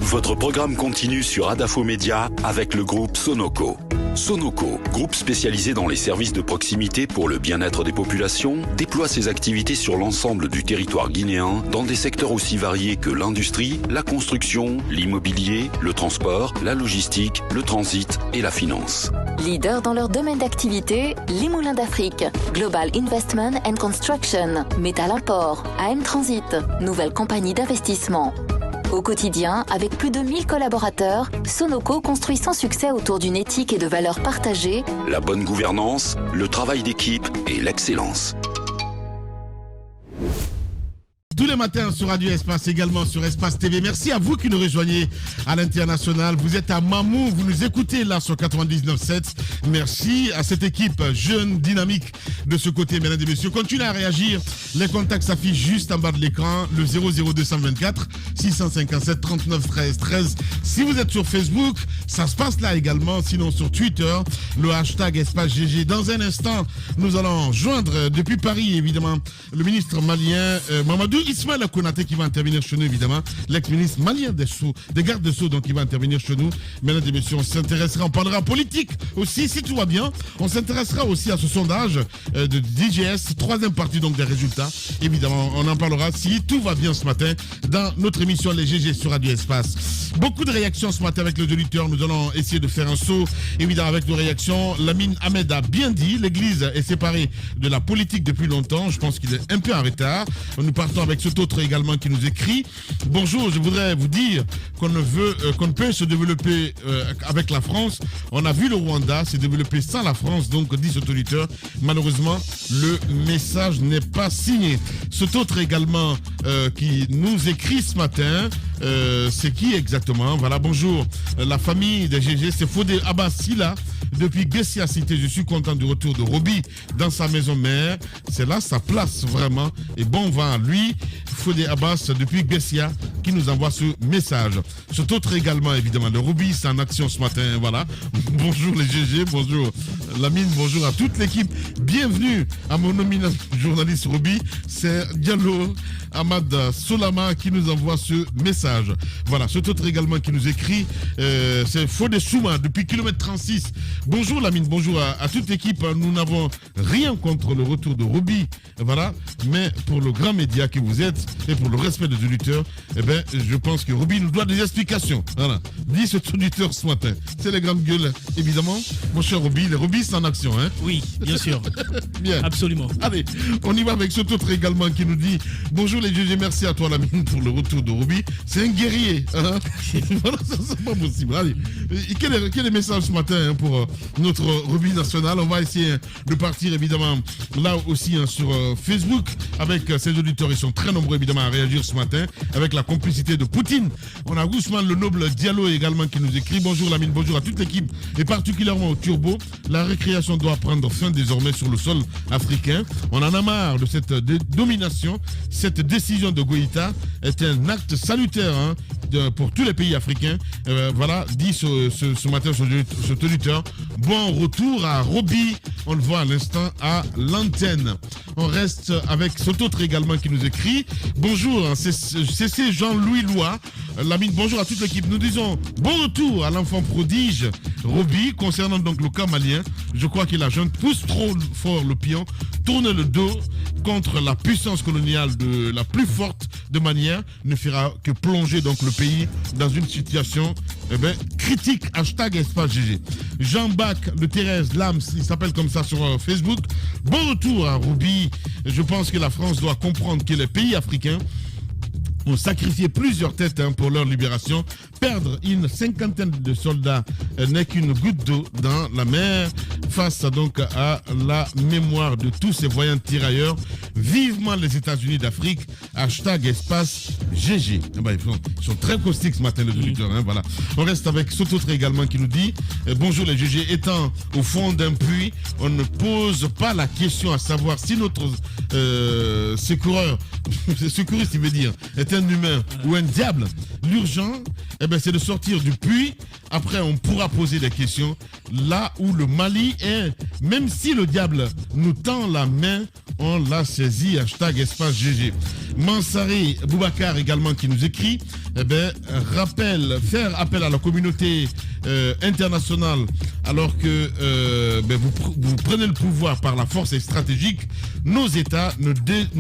Votre programme continue sur Adafo Média avec le groupe Sonoco. Sonoco, groupe spécialisé dans les services de proximité pour le bien-être des populations, déploie ses activités sur l'ensemble du territoire guinéen dans des secteurs aussi variés que l'industrie, la construction, l'immobilier, le transport, la logistique, le transit et la finance. Leader dans leur domaine d'activité, les Moulins d'Afrique, Global Investment and Construction, Métal Import, AM Transit, nouvelle compagnie d'investissement. Au quotidien, avec plus de 1000 collaborateurs, Sonoco construit son succès autour d'une éthique et de valeurs partagées, la bonne gouvernance, le travail d'équipe et l'excellence. Tous les matins sur Radio Espace, également sur Espace TV. Merci à vous qui nous rejoignez à l'international. Vous êtes à Mamou, vous nous écoutez là sur 99.7. Merci à cette équipe jeune, dynamique de ce côté, mesdames et messieurs. Continuez à réagir. Les contacts s'affichent juste en bas de l'écran. Le 00224 657 39 13 13. Si vous êtes sur Facebook, ça se passe là également. Sinon sur Twitter, le hashtag Espace GG. Dans un instant, nous allons joindre depuis Paris, évidemment, le ministre malien Mamadou Ismaël Konaté qui va intervenir chez nous, évidemment, l'ex-ministre malien des gardes des Sceaux, donc qui va intervenir chez nous. Mesdames et messieurs, on s'intéressera, on parlera politique aussi, si tout va bien. On s'intéressera aussi à ce sondage de DGS, troisième partie donc des résultats. Évidemment, on en parlera si tout va bien ce matin dans notre émission Les GG sur Radio Espace. Beaucoup de réactions ce matin avec les auditeurs. Nous allons essayer de faire un saut, évidemment, avec nos réactions. Lamine Ahmed a bien dit, l'Église est séparée de la politique depuis longtemps. Je pense qu'il est un peu en retard. Nous partons avec cet autre également qui nous écrit. Bonjour, je voudrais vous dire qu'on ne peut se développer avec la France. On a vu le Rwanda se développer sans la France, donc dit cet auditeur. Malheureusement, le message n'est pas signé. Cet autre également qui nous écrit ce matin, c'est qui exactement? Voilà, bonjour. La famille des GG, c'est Fodé Abbasila. Depuis Gessia Cité, je suis content du retour de Roby dans sa maison mère. C'est là sa place vraiment. Et bon vent à lui. Fodé Abbas depuis Gessia qui nous envoie ce message. Cet autre également, évidemment, le Roby, c'est en action ce matin. Voilà. Bonjour les GG, bonjour Lamine, bonjour à toute l'équipe. Bienvenue à mon nominal journaliste Roby. C'est Diallo Ahmad Solama qui nous envoie ce message. Voilà, cet autre également qui nous écrit, c'est Fodé Souma depuis kilomètre 36. Bonjour Lamine, bonjour à toute l'équipe. Nous n'avons rien contre le retour de Roby, voilà, mais pour le grand média que vous êtes et pour le respect des auditeurs, eh ben, je pense que Roby nous doit des explications. Voilà, dit cet auditeur ce matin. C'est les grandes gueules, évidemment. Mon cher Roby, les Roby c'est en action, hein? Oui, bien sûr. Bien. Absolument. Allez, on y va avec cet autre également qui nous dit bonjour les GG, merci à toi Lamine pour le retour de Roby. C'est un guerrier, hein? Voilà, ça c'est pas possible. Allez, quel est le message ce matin hein, pour notre Roby national? On va essayer de partir évidemment là aussi hein, sur Facebook avec ces auditeurs. Ils sont très nombreux évidemment à réagir ce matin avec la complicité de Poutine. On a Ousmane le Noble Diallo également qui nous écrit bonjour Lamine, bonjour à toute l'équipe et particulièrement au Turbo. La récréation doit prendre fin désormais sur le sol africain. On en a marre de cette domination. Cette décision de Goïta est un acte salutaire hein, pour tous les pays africains. Voilà, dit ce matin cet auditeur. Bon retour à Roby, on le voit à l'instant à l'antenne. On reste avec cet autre également qui nous écrit. Bonjour, c'est Jean-Louis Lois. Lamine, bonjour à toute l'équipe. Nous disons bon retour à l'enfant prodige Roby. Concernant donc le cas malien, je crois que la jeune pousse trop fort le pion, tourne le dos contre la puissance coloniale de la plus forte de manière, ne fera que plonger donc le pays dans une situation critique. Hashtag Espace GG. Jean-Bac de Thérèse Lams, il s'appelle comme ça sur Facebook. Bon retour à Roby. Je pense que la France doit comprendre que les pays africains ont sacrifié plusieurs têtes hein, pour leur libération. Perdre une cinquantaine de soldats n'est qu'une goutte d'eau dans la mer face donc à la mémoire de tous ces voyants tirailleurs. Vivement les États-Unis d'Afrique. Hashtag Espace GG. Ils sont très caustiques ce matin les auditeurs. Hein, voilà. On reste avec cet autre également qui nous dit bonjour les GG. Étant au fond d'un puits, on ne pose pas la question à savoir si notre secouriste il veut dire est un humain ou un diable. L'urgent, c'est de sortir du puits. Après, on pourra poser des questions. Là où le Mali est, même si le diable nous tend la main, on l'a saisi, hashtag espace GG. Mansaré Boubacar également qui nous écrit, faire appel à la communauté internationale alors que vous prenez le pouvoir par la force stratégique, nos États ne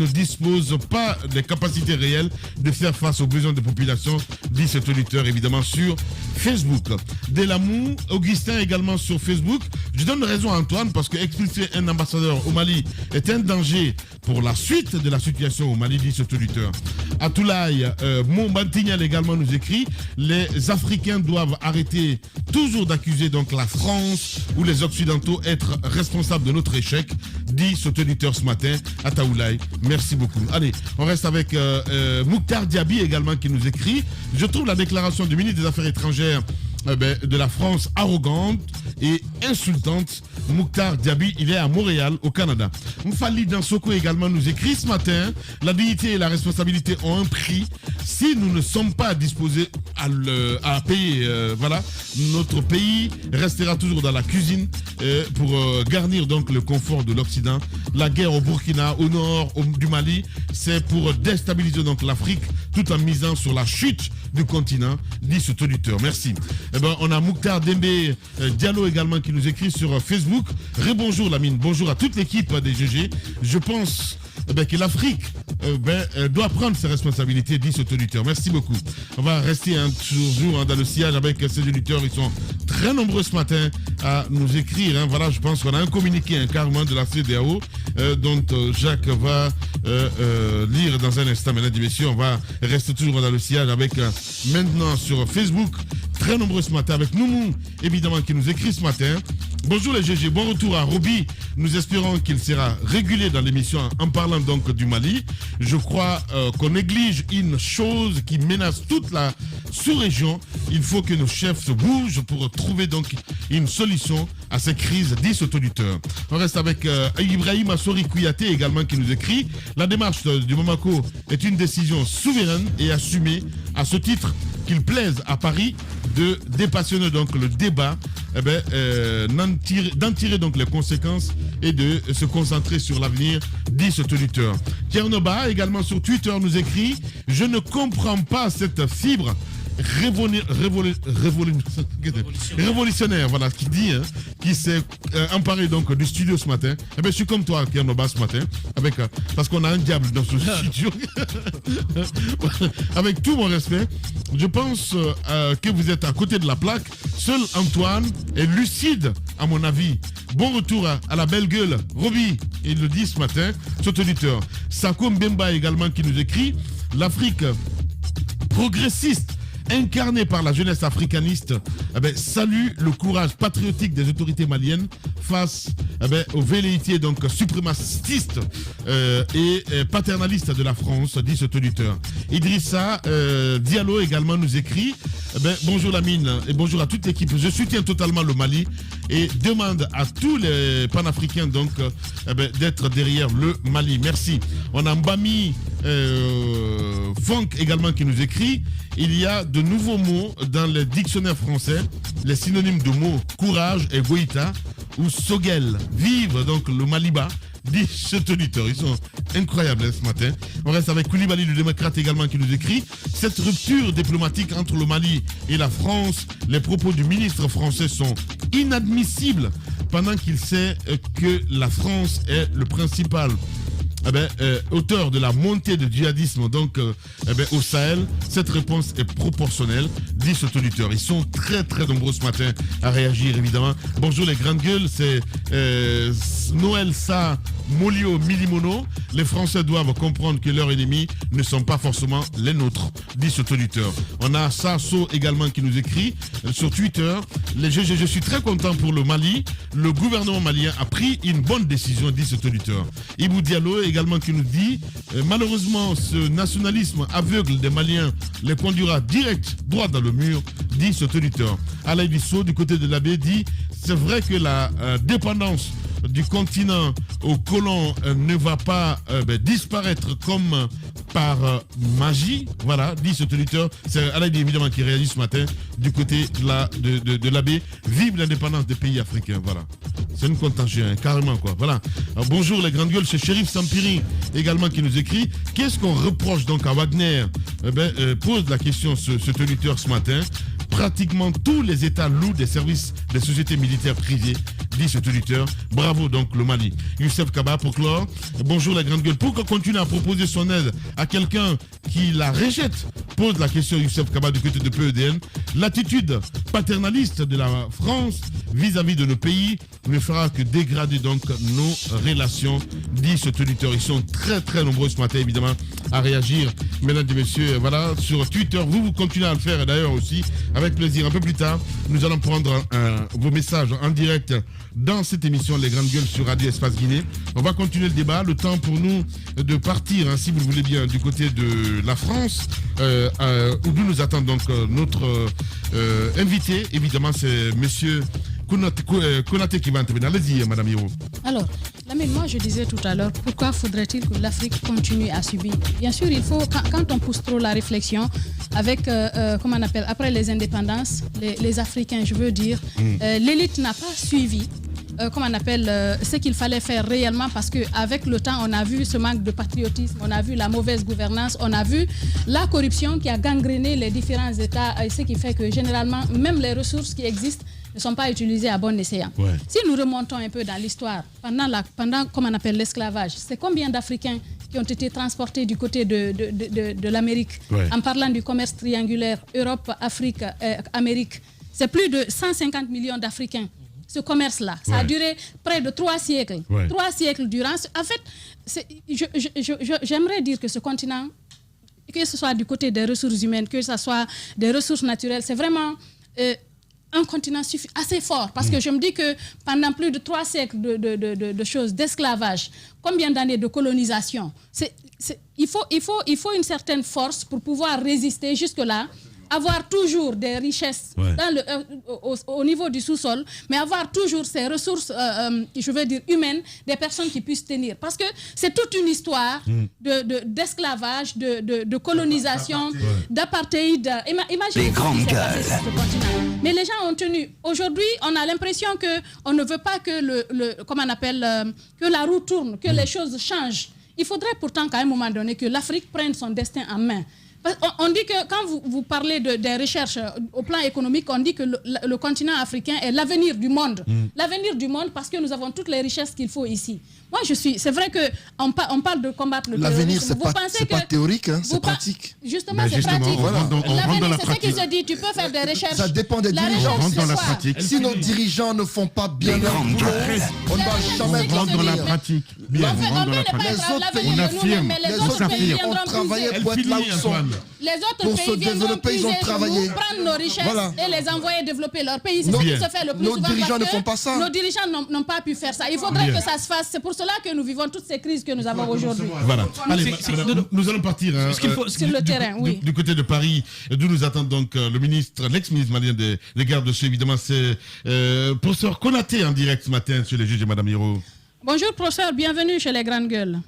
disposent pas des capacités réelles de faire face aux besoins des populations, dit cet auditeur évidemment sur Facebook. Delamou, Augustin également sur Facebook. Je donne raison à Antoine parce que expulser un ambassadeur au Mali est un danger pour la suite de la situation au Mali, dit cet auditeur. Atoulaye Montbantignal également nous écrit, les Africains doivent arrêter toujours d'accuser donc la France ou les Occidentaux être responsables de notre échec, dit cet auditeur ce matin à Taoulaye. Merci beaucoup. Allez, on reste avec Mouktar Diaby également qui nous écrit. Je trouve la déclaration du ministre des Affaires étrangères de la France arrogante et insultante. Mouktar Diaby, il est à Montréal, au Canada. Mfali Dansoko également nous écrit ce matin, la dignité et la responsabilité ont un prix. Si nous ne sommes pas disposés à payer, notre pays restera toujours dans la cuisine pour garnir donc le confort de l'Occident. La guerre au Burkina, au nord du Mali, c'est pour déstabiliser donc l'Afrique tout en misant sur la chute du continent, dit cet auditeur. Merci. On a Mouktar Dembe Diallo également qui nous écrit sur Facebook. Rebonjour Lamine, bonjour à toute l'équipe des GG. Je pense que l'Afrique doit prendre ses responsabilités, dit cet auditeur. Merci beaucoup. On va rester toujours dans le sillage avec ces auditeurs. Ils sont très nombreux ce matin à nous écrire. Voilà, je pense qu'on a un communiqué carrément de la CEDEAO dont Jacques va lire dans un instant. Mesdames et messieurs, on va rester toujours dans le sillage avec maintenant sur Facebook. Très nombreux ce matin avec Noumou, évidemment, qui nous écrit ce matin. Bonjour les GG, bon retour à Roby. Nous espérons qu'il sera régulier dans l'émission en parlant donc du Mali. Je crois qu'on néglige une chose qui menace toute la sous-région. Il faut que nos chefs se bougent pour trouver donc une solution à ces crises, dit cet auditeur. On reste avec Ibrahim Assori Kouyaté également qui nous écrit. La démarche du Momako est une décision souveraine et assumée. À ce titre, qu'il plaise à Paris de dépassionner donc le débat, d'en tirer donc les conséquences et de se concentrer sur l'avenir, dit cet auditeur. Tiernoba également sur Twitter nous écrit « Je ne comprends pas cette fibre révolutionnaire, voilà, qui dit, qui s'est emparé donc du studio ce matin. Je suis comme toi, Tiernoba, ce matin, parce qu'on a un diable dans ce studio. Avec tout mon respect, je pense que vous êtes à côté de la plaque. Seul Antoine est lucide, à mon avis. Bon retour à la belle gueule, Roby. Il le dit ce matin, cet auditeur. Sako Mbemba également qui nous écrit « L'Afrique progressiste incarné par la jeunesse africaniste, salue le courage patriotique des autorités maliennes face aux velléités donc suprémacistes et paternalistes de la France, dit cet auditeur. Idrissa Diallo également nous écrit bonjour Lamine et bonjour à toute l'équipe. Je soutiens totalement le Mali et demande à tous les panafricains donc d'être derrière le Mali. Merci. On a Mbami Funk également qui nous écrit. Il y a de nouveaux mots dans les dictionnaires français. Les synonymes de mots courage et goïta ou sogel. Vive donc le Maliba, dit cet auditeur. Ils sont incroyables ce matin. On reste avec Koulibaly, le démocrate également qui nous écrit. Cette rupture diplomatique entre le Mali et la France, les propos du ministre français sont inadmissibles pendant qu'il sait que la France est le principal auteur de la montée du djihadisme donc au Sahel. Cette réponse est proportionnelle, dit cet auditeur. Ils sont très très nombreux ce matin à réagir évidemment. Bonjour les grandes gueules, c'est Noël Sa Molio Milimono. Les Français doivent comprendre que leurs ennemis ne sont pas forcément les nôtres, dit cet auditeur. On a Sasso également qui nous écrit sur Twitter. Je suis très content pour le Mali. Le gouvernement malien a pris une bonne décision, dit cet auditeur. Ibou Diallo également qui nous dit malheureusement ce nationalisme aveugle des Maliens les conduira direct droit dans le mur, dit cet auditeur. Alain Bissot du côté de l'abbé dit c'est vrai que la dépendance du continent aux colons ne va pas disparaître comme par magie, voilà, dit cet auditeur. C'est Alain évidemment qui réagit ce matin du côté de l'abbé. Vive l'indépendance des pays africains, voilà. C'est une contagion, hein, carrément quoi. Voilà. Alors, bonjour les grandes gueules, c'est Shérif Sampiri également qui nous écrit. Qu'est-ce qu'on reproche donc à Wagner? Pose la question ce toniteur ce matin. Pratiquement tous les États louent des services des sociétés militaires privées, dit ce auditeur. Bravo donc le Mali. Youssef Kaba pour clore. Bonjour la grande gueule. Pourquoi continuer à proposer son aide à quelqu'un qui la rejette? Pose la question Youssef Kaba du côté de PEDN. L'attitude paternaliste de la France vis-à-vis de nos pays ne fera que dégrader donc nos relations, dit ce auditeur. Ils sont très très nombreux ce matin évidemment à réagir. Mesdames et messieurs, voilà, sur Twitter, vous continuez à le faire et d'ailleurs aussi avec plaisir. Un peu plus tard, nous allons prendre vos messages en direct dans cette émission Les Grandes Gueules sur Radio Espace Guinée. On va continuer le débat. Le temps pour nous de partir, hein, si vous le voulez bien, du côté de la France, où nous attend donc notre invité. Évidemment, c'est monsieur Konaté qui va intervenir. Allez-y, Madame Hiro. Alors, Lamine, moi je disais tout à l'heure, pourquoi faudrait-il que l'Afrique continue à subir? Bien sûr, il faut, quand on pousse trop la réflexion, avec, comment on appelle, après les indépendances, les Africains, je veux dire, l'élite n'a pas suivi. Comment on appelle, ce qu'il fallait faire réellement, parce qu'avec le temps, on a vu ce manque de patriotisme, on a vu la mauvaise gouvernance, on a vu la corruption qui a gangréné les différents États, et ce qui fait que généralement, même les ressources qui existent ne sont pas utilisées à bon escient. Ouais. Si nous remontons un peu dans l'histoire, pendant comment on appelle, l'esclavage, c'est combien d'Africains qui ont été transportés du côté de l'Amérique, en parlant du commerce triangulaire Europe, Afrique, Amérique, c'est plus de 150 millions d'Africains. Ce commerce-là, ça a duré près de 3 siècles. 3 siècles durant. En fait, j'aimerais dire que ce continent, que ce soit du côté des ressources humaines, que ce soit des ressources naturelles, c'est vraiment un continent assez fort. Parce que je me dis que pendant plus de 3 siècles de choses, d'esclavage, combien d'années de colonisation, il faut une certaine force pour pouvoir résister jusque-là. Avoir toujours des richesses au niveau du sous-sol, mais avoir toujours ces ressources, je veux dire, humaines, des personnes qui puissent tenir. Parce que c'est toute une histoire d'esclavage, de colonisation, d'apartheid. Imaginez les grandes gueules. Mais les gens ont tenu. Aujourd'hui, on a l'impression qu'on ne veut pas que, comment on appelle, que la roue tourne, que les choses changent. Il faudrait pourtant qu'à un moment donné, que l'Afrique prenne son destin en main. On dit que quand vous parlez des recherches au plan économique, on dit que le continent africain est l'avenir du monde. L'avenir du monde parce que nous avons toutes les richesses qu'il faut ici. Moi, c'est vrai qu'on parle de combattre le terrorisme. L'avenir, c'est pas théorique, hein, c'est pratique. Justement, c'est pratique. L'avenir, c'est ce qui se dit. Tu peux faire des recherches. Ça dépend des dirigeants. Si nos dirigeants ne font pas bien leur boulot, on ne va jamais rendre dans la pratique. Bien, on ne peut pas être l'avenir de nous-mêmes, mais les autres pays viendront travailler pour être là où ils sont. Les autres pays viendront puiser sur nous, prendre nos richesses et les envoyer développer leur pays. C'est ce qui se fait le plus souvent. Nos dirigeants ne font pas ça. Nos dirigeants n'ont pas pu faire ça. Il faudrait que ça se fasse. C'est pour cela que nous vivons toutes ces crises que nous avons aujourd'hui. Voilà. Allez, nous allons partir sur le terrain, oui. Du côté de Paris, d'où nous attend donc le ministre, l'ex-ministre malien des gardes sceaux, évidemment, c'est professeur Konaté en direct ce matin sur les juges de Madame Hiro. Bonjour professeur, bienvenue chez les Grandes Gueules.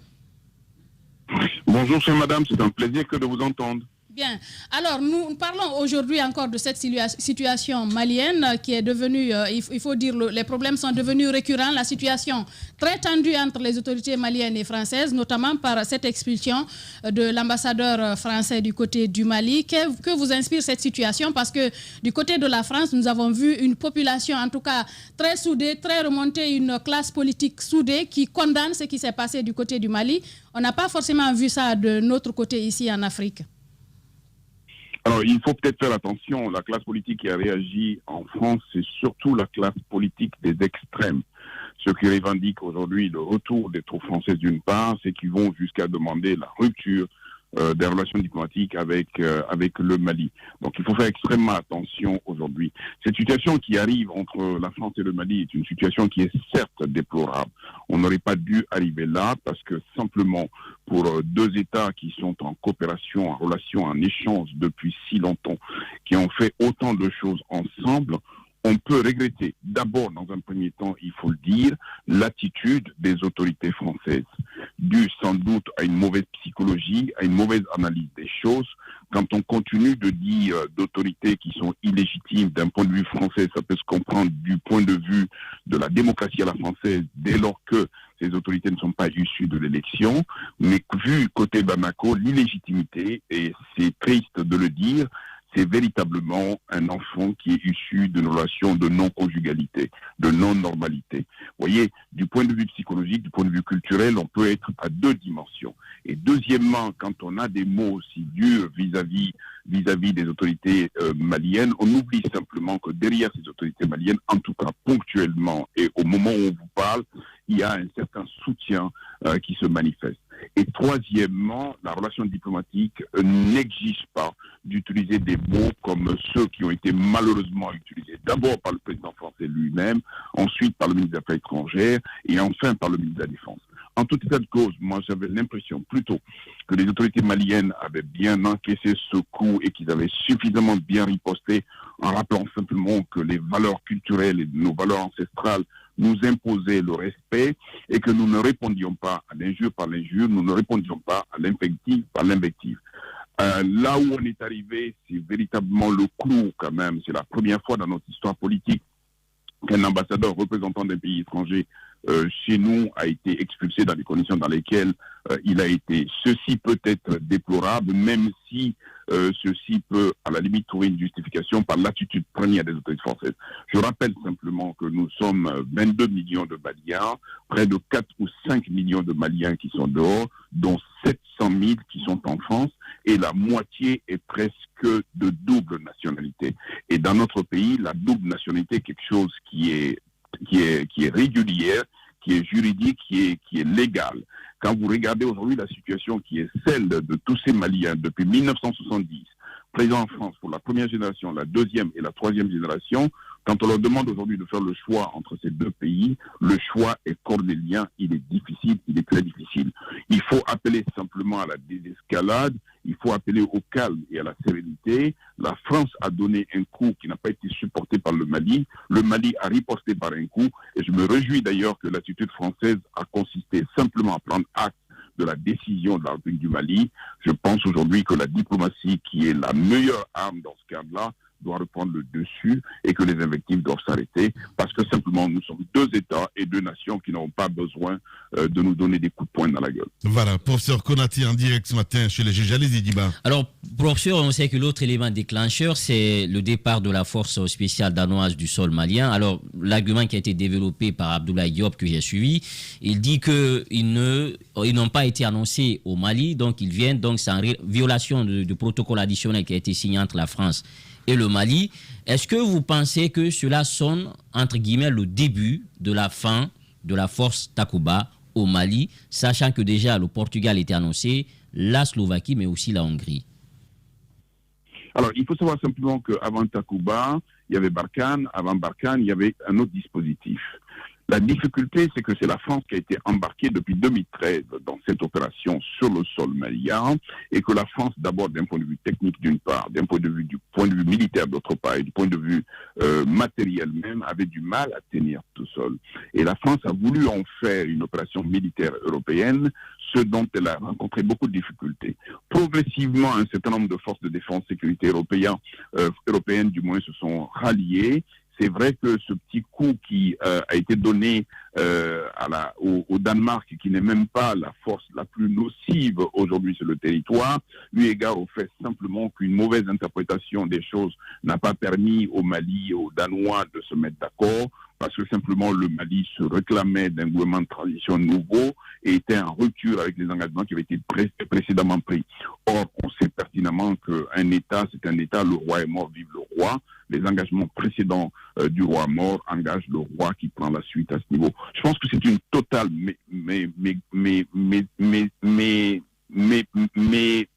Bonjour chère madame, c'est un plaisir que de vous entendre. Bien. Alors, nous parlons aujourd'hui encore de cette situation malienne qui est devenue, il faut dire, les problèmes sont devenus récurrents. La situation très tendue entre les autorités maliennes et françaises, notamment par cette expulsion de l'ambassadeur français du côté du Mali. Que vous inspire cette situation? Parce que du côté de la France, nous avons vu une population, en tout cas, très soudée, très remontée, une classe politique soudée qui condamne ce qui s'est passé du côté du Mali. On n'a pas forcément vu ça de notre côté ici en Afrique. Alors, il faut peut-être faire attention. La classe politique qui a réagi en France, c'est surtout la classe politique des extrêmes. Ceux qui revendiquent aujourd'hui le retour des troupes françaises d'une part, c'est qui vont jusqu'à demander la rupture des relations diplomatiques avec le Mali. Donc il faut faire extrêmement attention aujourd'hui. Cette situation qui arrive entre la France et le Mali est une situation qui est certes déplorable. On n'aurait pas dû arriver là parce que simplement pour deux États qui sont en coopération, en relation, en échange depuis si longtemps, qui ont fait autant de choses ensemble, on peut regretter, d'abord, dans un premier temps, il faut le dire, l'attitude des autorités françaises, due sans doute à une mauvaise psychologie, à une mauvaise analyse des choses, quand on continue de dire d'autorités qui sont illégitimes d'un point de vue français, ça peut se comprendre du point de vue de la démocratie à la française, dès lors que ces autorités ne sont pas issues de l'élection. Mais vu côté Bamako, l'illégitimité, et c'est triste de le dire, c'est véritablement un enfant qui est issu d'une relation de non-conjugalité, de non-normalité. Vous voyez, du point de vue psychologique, du point de vue culturel, on peut être à deux dimensions. Et deuxièmement, quand on a des mots aussi durs vis-à-vis des autorités maliennes, on oublie simplement que derrière ces autorités maliennes, en tout cas ponctuellement et au moment où on vous parle, il y a un certain soutien qui se manifeste. Et troisièmement, la relation diplomatique n'exige pas d'utiliser des mots comme ceux qui ont été malheureusement utilisés d'abord par le président français lui-même, ensuite par le ministre des Affaires étrangères et enfin par le ministre de la Défense. En tout état de cause, moi j'avais l'impression plutôt que les autorités maliennes avaient bien encaissé ce coup et qu'ils avaient suffisamment bien riposté en rappelant simplement que les valeurs culturelles et nos valeurs ancestrales nous imposaient le respect et que nous ne répondions pas à l'injure par l'injure, nous ne répondions pas à l'invective par l'invective. Là où on est arrivé, c'est véritablement le clou quand même. C'est la première fois dans notre histoire politique qu'un ambassadeur représentant d'un pays étranger chez nous a été expulsé dans des conditions dans lesquelles il a été. Ceci peut être déplorable, même si ceci peut à la limite trouver une justification par l'attitude première des autorités françaises. Je rappelle simplement que nous sommes 22 millions de Maliens, près de 4 ou 5 millions de Maliens qui sont dehors, dont 700 000 qui sont en France, et la moitié est presque de double nationalité. Et dans notre pays, la double nationalité est quelque chose qui est régulière, qui est juridique, qui est légale. Quand vous regardez aujourd'hui la situation qui est celle de tous ces Maliens depuis 1970, présents en France pour la première génération, la deuxième et la troisième génération, quand on leur demande aujourd'hui de faire le choix entre ces deux pays, le choix est cornélien, il est difficile, il est très difficile. Il faut appeler simplement à la désescalade, il faut appeler au calme et à la sérénité. La France a donné un coup qui n'a pas été supporté par le Mali a riposté par un coup, et je me réjouis d'ailleurs que l'attitude française a consisté simplement à prendre acte de la décision de la République du Mali. Je pense aujourd'hui que la diplomatie, qui est la meilleure arme dans ce cadre-là, doit reprendre le dessus et que les invectives doivent s'arrêter parce que simplement nous sommes deux États et deux nations qui n'ont pas besoin de nous donner des coups de poing dans la gueule. Voilà, professeur Konaté en direct ce matin chez les juges. Allez-y, Diba. Alors, professeur, on sait que l'autre élément déclencheur, c'est le départ de la force spéciale danoise du sol malien. Alors, l'argument qui a été développé par Abdoulaye Diop que j'ai suivi, il dit qu'ils n'ont pas été annoncés au Mali, donc ils viennent, donc c'est en violation du protocole additionnel qui a été signé entre la France et le Mali. Est-ce que vous pensez que cela sonne, entre guillemets, le début de la fin de la force Takuba au Mali, sachant que déjà le Portugal était annoncé, la Slovaquie, mais aussi la Hongrie? Alors, il faut savoir simplement qu'avant Takuba, il y avait Barkhane. Avant Barkhane, il y avait un autre dispositif. La difficulté, c'est que c'est la France qui a été embarquée depuis 2013 dans cette opération sur le sol malien et que la France, d'abord d'un point de vue technique d'une part, du point de vue militaire d'autre part et du point de vue matériel même, avait du mal à tenir tout seul. Et la France a voulu en faire une opération militaire européenne, ce dont elle a rencontré beaucoup de difficultés. Progressivement, un certain nombre de forces de défense et sécurité européennes du moins se sont ralliées. C'est vrai que ce petit coup qui a été donné au Danemark, qui n'est même pas la force la plus nocive aujourd'hui sur le territoire, lui égare au fait simplement qu'une mauvaise interprétation des choses n'a pas permis au Mali et aux Danois de se mettre d'accord, parce que simplement le Mali se réclamait d'un gouvernement de transition nouveau et était en rupture avec les engagements qui avaient été précédemment pris. Or, on sait pertinemment qu'un État, c'est un État, le roi est mort, vive le roi. Les engagements précédents du roi mort engagent le roi qui prend la suite à ce niveau. Je pense que c'est une totale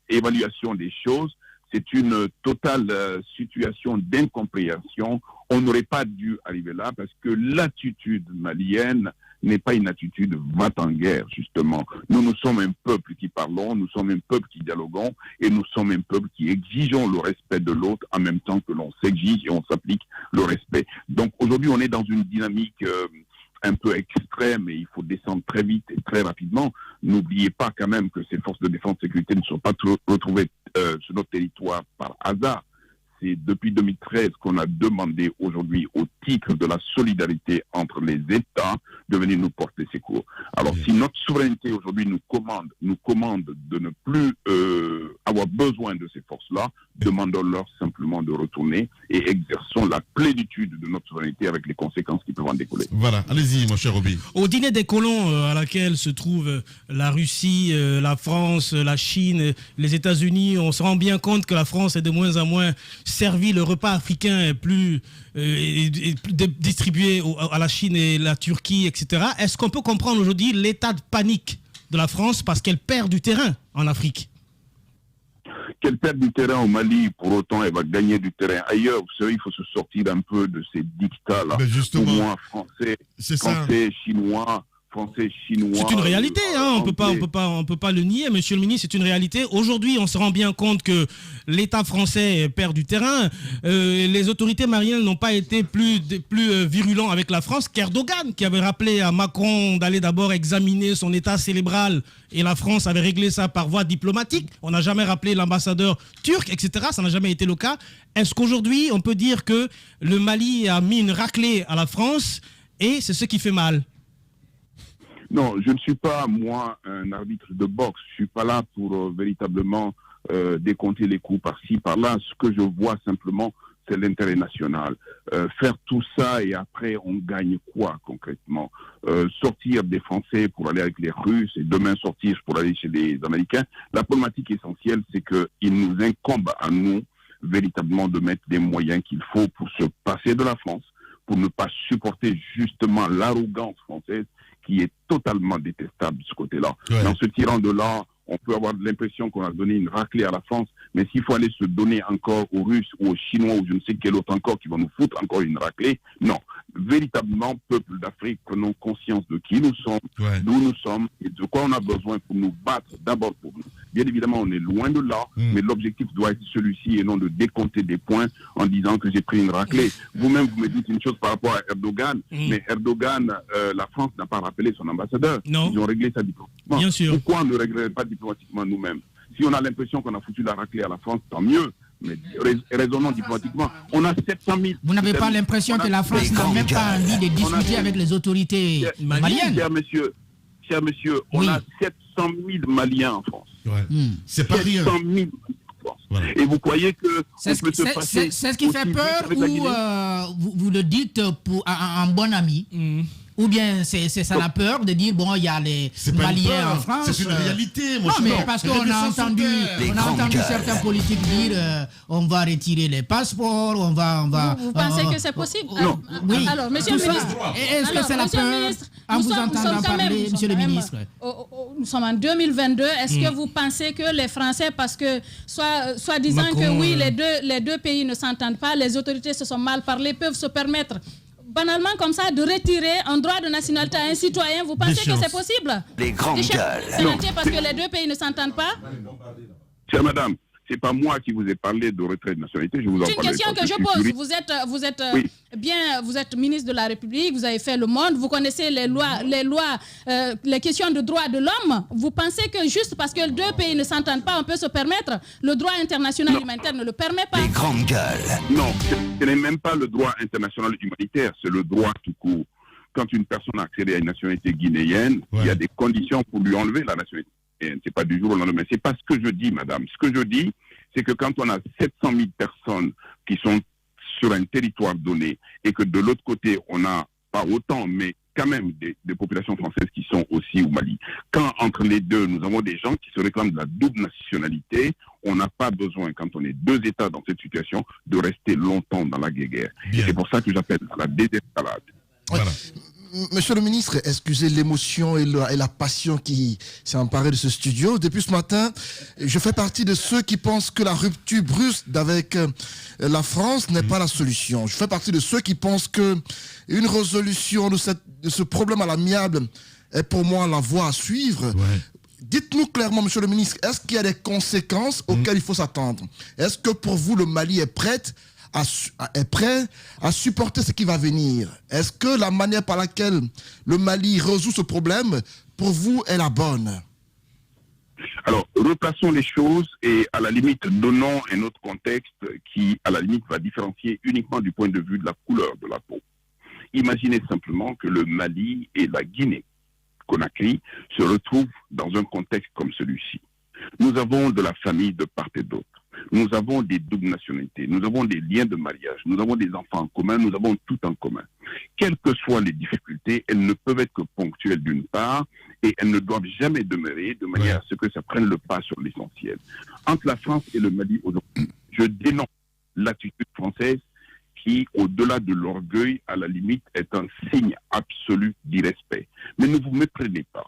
évaluation des choses. C'est une totale situation d'incompréhension. On n'aurait pas dû arriver là parce que l'attitude malienne n'est pas une attitude va-t-en-guerre, justement. Nous sommes un peuple qui parlons, nous sommes un peuple qui dialoguons et nous sommes un peuple qui exigeons le respect de l'autre en même temps que l'on s'exige et on s'applique le respect. Donc aujourd'hui, on est dans une dynamique un peu extrême et il faut descendre très vite et très rapidement. N'oubliez pas quand même que ces forces de défense et de sécurité ne sont pas retrouvées sur notre territoire par hasard. C'est depuis 2013 qu'on a demandé aujourd'hui, au titre de la solidarité entre les États, de venir nous porter secours. Alors, si notre souveraineté aujourd'hui nous commande de ne plus avoir besoin de ces forces-là, demandons-leur simplement de retourner et exerçons la plénitude de notre souveraineté avec les conséquences qui peuvent en découler. Voilà, allez-y, mon cher Roby. Au dîner des colons, à laquelle se trouvent la Russie, la France, la Chine, les États-Unis, on se rend bien compte que la France est de moins en moins servie. Le repas africain est plus distribué à la Chine et la Turquie, etc. Est-ce qu'on peut comprendre aujourd'hui l'état de panique de la France parce qu'elle perd du terrain en Afrique? Qu'elle perd du terrain au Mali, pour autant, elle va gagner du terrain ailleurs. Vous savez, il faut se sortir un peu de ces dictats-là. Pour moi, français, chinois. C'est une réalité, hein. On peut pas le nier, monsieur le ministre, c'est une réalité. Aujourd'hui, on se rend bien compte que l'État français perd du terrain. Les autorités maliennes n'ont pas été plus virulents avec la France qu'Erdogan, qui avait rappelé à Macron d'aller d'abord examiner son état cérébral, et la France avait réglé ça par voie diplomatique. On n'a jamais rappelé l'ambassadeur turc, etc. Ça n'a jamais été le cas. Est-ce qu'aujourd'hui, on peut dire que le Mali a mis une raclée à la France et c'est ce qui fait mal? Non, je ne suis pas, moi, un arbitre de boxe. Je ne suis pas là pour véritablement décompter les coups par-ci, par-là. Ce que je vois simplement, c'est l'intérêt national. Faire tout ça et après, on gagne quoi concrètement? Sortir des Français pour aller avec les Russes et demain sortir pour aller chez les Américains. La problématique essentielle, c'est qu'il nous incombe à nous véritablement de mettre les moyens qu'il faut pour se passer de la France, pour ne pas supporter justement l'arrogance française qui est totalement détestable de ce côté-là. Ouais. En se tirant de là, on peut avoir l'impression qu'on a donné une raclée à la France, mais s'il faut aller se donner encore aux Russes ou aux Chinois ou je ne sais quel autre encore qui va nous foutre encore une raclée, non. Véritablement, peuple d'Afrique, prenons conscience de qui nous sommes, d'où nous sommes et de quoi on a besoin pour nous battre d'abord pour nous. Bien évidemment, on est loin de là, mais l'objectif doit être celui-ci et non de décompter des points en disant que j'ai pris une raclée. Vous-même, vous me dites une chose par rapport à Erdogan, mais Erdogan, la France n'a pas rappelé son ambassadeur. Non. Ils ont réglé ça diplomatiquement. Bien sûr. Pourquoi on ne réglerait pas diplomatiquement nous-mêmes? Si on a l'impression qu'on a foutu la raclée à la France, tant mieux. Mais raisonnons diplomatiquement. On a 700 000... Vous n'avez pas l'impression que la France n'a même pas envie de discuter avec les autorités maliennes? Cher monsieur, on a 700 000 Maliens en France. Ouais. C'est pas rien. 700 000 en France. Voilà. Et vous croyez que... C'est ce qui fait peur ou vous le dites pour un bon ami? Ou bien ça la peur de dire, bon, il y a les Maliens en France. C'est une réalité, mon cher. Non, mais parce qu'on a entendu certains politiques dire, on va retirer les passeports, on va... Vous pensez que c'est possible? Oui. Alors, monsieur le ministre... Est-ce que c'est la peur en vous entendant parler, monsieur le ministre? Nous sommes en 2022. Est-ce que vous pensez que les Français, parce que soit disant que oui, les deux pays ne s'entendent pas, les autorités se sont mal parlées, peuvent se permettre banalement comme ça de retirer un droit de nationalité à un citoyen? Vous pensez que c'est possible? Les grandes gueules. Parce que les deux pays ne s'entendent pas? Chère madame, c'est pas moi qui vous ai parlé de retrait de nationalité. Je vous en c'est une question que je pose. Vous êtes ministre de la République, vous avez fait le monde, vous connaissez les lois, les questions de droits de l'homme. Vous pensez que juste parce que deux pays ne s'entendent pas, on peut se permettre? Le droit international humanitaire ne le permet pas. Les grandes gueules. Non, ce n'est même pas le droit international humanitaire, c'est le droit tout court. Quand une personne a accédé à une nationalité guinéenne, il y a des conditions pour lui enlever la nationalité. C'est pas du jour au lendemain. C'est pas ce que je dis, madame. Ce que je dis, c'est que quand on a 700 000 personnes qui sont sur un territoire donné et que de l'autre côté, on n'a pas autant, mais quand même des populations françaises qui sont aussi au Mali. Quand entre les deux, nous avons des gens qui se réclament de la double nationalité, on n'a pas besoin, quand on est deux États dans cette situation, de rester longtemps dans la guerre. Et c'est pour ça que j'appelle à la désescalade. Voilà. Monsieur le ministre, excusez l'émotion et la passion qui s'est emparée de ce studio. Depuis ce matin, je fais partie de ceux qui pensent que la rupture brusque avec la France n'est pas la solution. Je fais partie de ceux qui pensent qu'une résolution de ce problème à l'amiable est pour moi la voie à suivre. Ouais. Dites-nous clairement, monsieur le ministre, est-ce qu'il y a des conséquences auxquelles il faut s'attendre? Est-ce que pour vous, le Mali est prêt à supporter ce qui va venir? Est-ce que la manière par laquelle le Mali résout ce problème, pour vous, est la bonne? Alors, replaçons les choses et à la limite, donnons un autre contexte qui, à la limite, va différencier uniquement du point de vue de la couleur de la peau. Imaginez simplement que le Mali et la Guinée-Conakry se retrouvent dans un contexte comme celui-ci. Nous avons de la famille de part et d'autre. Nous avons des doubles nationalités, nous avons des liens de mariage, nous avons des enfants en commun, nous avons tout en commun. Quelles que soient les difficultés, elles ne peuvent être que ponctuelles d'une part et elles ne doivent jamais demeurer de manière à ce que ça prenne le pas sur l'essentiel. Entre la France et le Mali aujourd'hui, je dénonce l'attitude française qui, au-delà de l'orgueil, à la limite, est un signe absolu d'irrespect. Mais ne vous méprenez pas.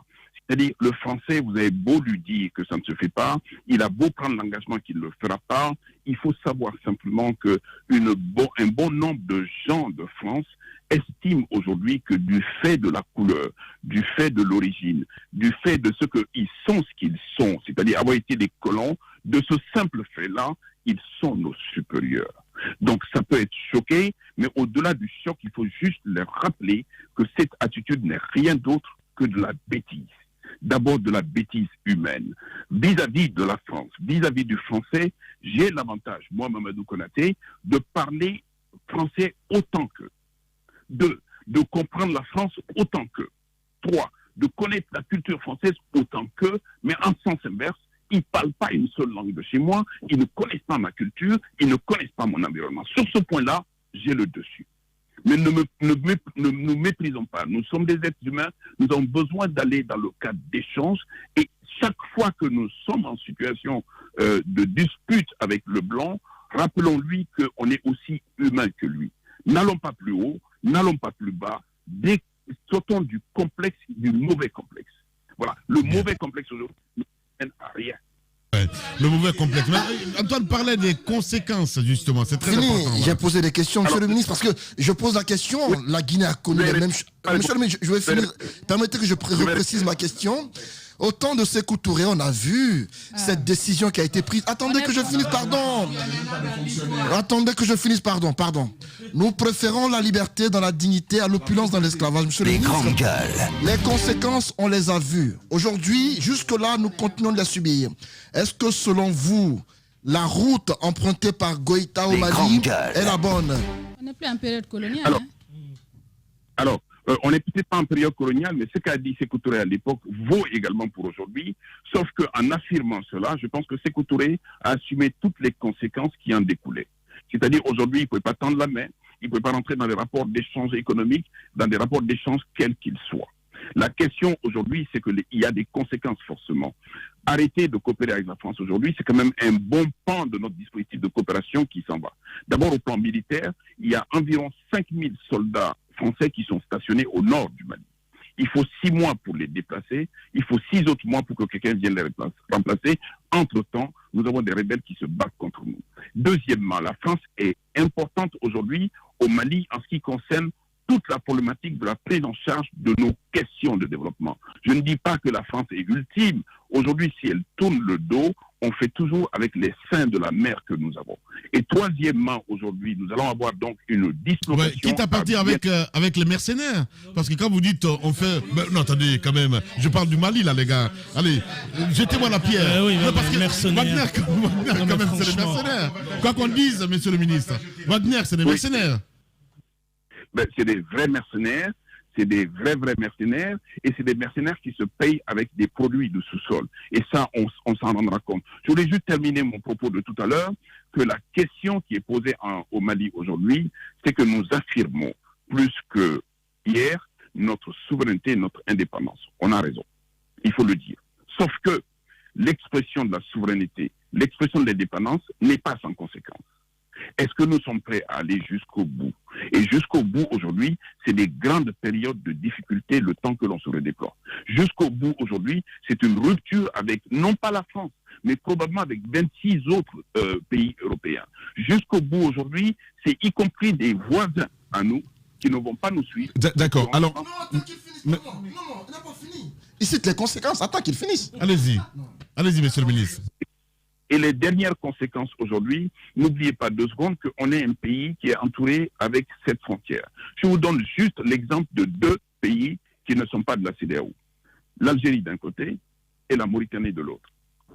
C'est-à-dire, le français, vous avez beau lui dire que ça ne se fait pas, il a beau prendre l'engagement qu'il ne le fera pas, il faut savoir simplement que un bon nombre de gens de France estiment aujourd'hui que du fait de la couleur, du fait de l'origine, du fait de ce qu'ils sont, c'est-à-dire avoir été des colons, de ce simple fait-là, ils sont nos supérieurs. Donc ça peut être choqué, mais au-delà du choc, il faut juste leur rappeler que cette attitude n'est rien d'autre que de la bêtise. D'abord de la bêtise humaine. Vis-à-vis de la France, vis-à-vis du français, j'ai l'avantage, moi, Mamadou Konaté, de parler français autant qu'eux. 2, de comprendre la France autant qu'eux. 3, de connaître la culture française autant qu'eux, mais en sens inverse, ils ne parlent pas une seule langue de chez moi, ils ne connaissent pas ma culture, ils ne connaissent pas mon environnement. Sur ce point-là, j'ai le dessus. Mais ne nous méprisons pas. Nous sommes des êtres humains. Nous avons besoin d'aller dans le cadre d'échanges. Et chaque fois que nous sommes en situation de dispute avec le blanc, rappelons-lui qu'on est aussi humain que lui. N'allons pas plus haut, n'allons pas plus bas. Sortons du complexe, du mauvais complexe. Voilà. Le mauvais complexe aujourd'hui ne mène à rien. Ouais, le mauvais complexe. Mais Antoine parlait des conséquences, justement. C'est très important. J'ai posé des questions, monsieur le ministre, parce que je pose la question. Oui. La Guinée a connu les mêmes choses. Monsieur le ministre, je vais finir. Permettez que je reprécise ma question. Au temps de Sékou Touré, on a vu cette décision qui a été prise. Attendez que je finisse, pardon. Attendez que je finisse, pardon. Nous préférons la liberté dans la dignité à l'opulence dans l'esclavage. Monsieur le ministre, les conséquences, on les a vues. Aujourd'hui, jusque-là, nous continuons de les subir. Est-ce que, selon vous, la route empruntée par Goïta au Mali est la bonne? On n'est plus en période coloniale. Alors, on n'est peut-être pas en période coloniale, mais ce qu'a dit Sékou Touré à l'époque vaut également pour aujourd'hui, sauf qu'en affirmant cela, je pense que Sékou Touré a assumé toutes les conséquences qui en découlaient. C'est-à-dire, aujourd'hui, il ne pouvait pas tendre la main, il ne pouvait pas rentrer dans des rapports d'échange économiques, dans des rapports d'échange quels qu'ils soient. La question aujourd'hui, c'est qu'il y a des conséquences forcément. Arrêter de coopérer avec la France aujourd'hui, c'est quand même un bon pan de notre dispositif de coopération qui s'en va. D'abord, au plan militaire, il y a environ 5000 soldats français qui sont stationnés au nord du Mali. Il faut 6 mois pour les déplacer, il faut 6 autres mois pour que quelqu'un vienne les remplacer. Entre-temps, nous avons des rebelles qui se battent contre nous. Deuxièmement, la France est importante aujourd'hui au Mali en ce qui concerne toute la problématique de la prise en charge de nos questions de développement. Je ne dis pas que la France est ultime. Aujourd'hui, si elle tourne le dos, on fait toujours avec les seins de la mer que nous avons. Et troisièmement, aujourd'hui, nous allons avoir donc une dislocation... Quitte à partir avec les mercenaires. Parce que quand vous dites on fait... non, attendez, quand même. Je parle du Mali, là, les gars. Allez, jetez-moi la pierre. Oui, non, parce que Wagner, quand même, c'est les mercenaires. Quoi qu'on dise, monsieur le ministre, Wagner, c'est des mercenaires. Ben, c'est des vrais mercenaires, c'est des vrais mercenaires, et c'est des mercenaires qui se payent avec des produits de sous-sol. Et ça, on s'en rendra compte. Je voulais juste terminer mon propos de tout à l'heure, que la question qui est posée au Mali aujourd'hui, c'est que nous affirmons plus que hier notre souveraineté et notre indépendance. On a raison, il faut le dire. Sauf que l'expression de la souveraineté, l'expression de l'indépendance n'est pas sans conséquence. Est-ce que nous sommes prêts à aller jusqu'au bout? Et jusqu'au bout, aujourd'hui, c'est des grandes périodes de difficulté le temps que l'on se redéploie. Jusqu'au bout, aujourd'hui, c'est une rupture avec, non pas la France, mais probablement avec 26 autres pays européens. Jusqu'au bout, aujourd'hui, c'est y compris des voisins à nous qui ne vont pas nous suivre. D'accord, alors... Non, attends qu'il finisse. Non, il n'a pas fini. Il cite les conséquences, attends qu'il finisse. Allez-y, monsieur le ministre. Et les dernières conséquences aujourd'hui, n'oubliez pas 2 secondes qu'on est un pays qui est entouré avec cette frontière. Je vous donne juste l'exemple de 2 pays qui ne sont pas de la CEDEAO. L'Algérie d'un côté et la Mauritanie de l'autre.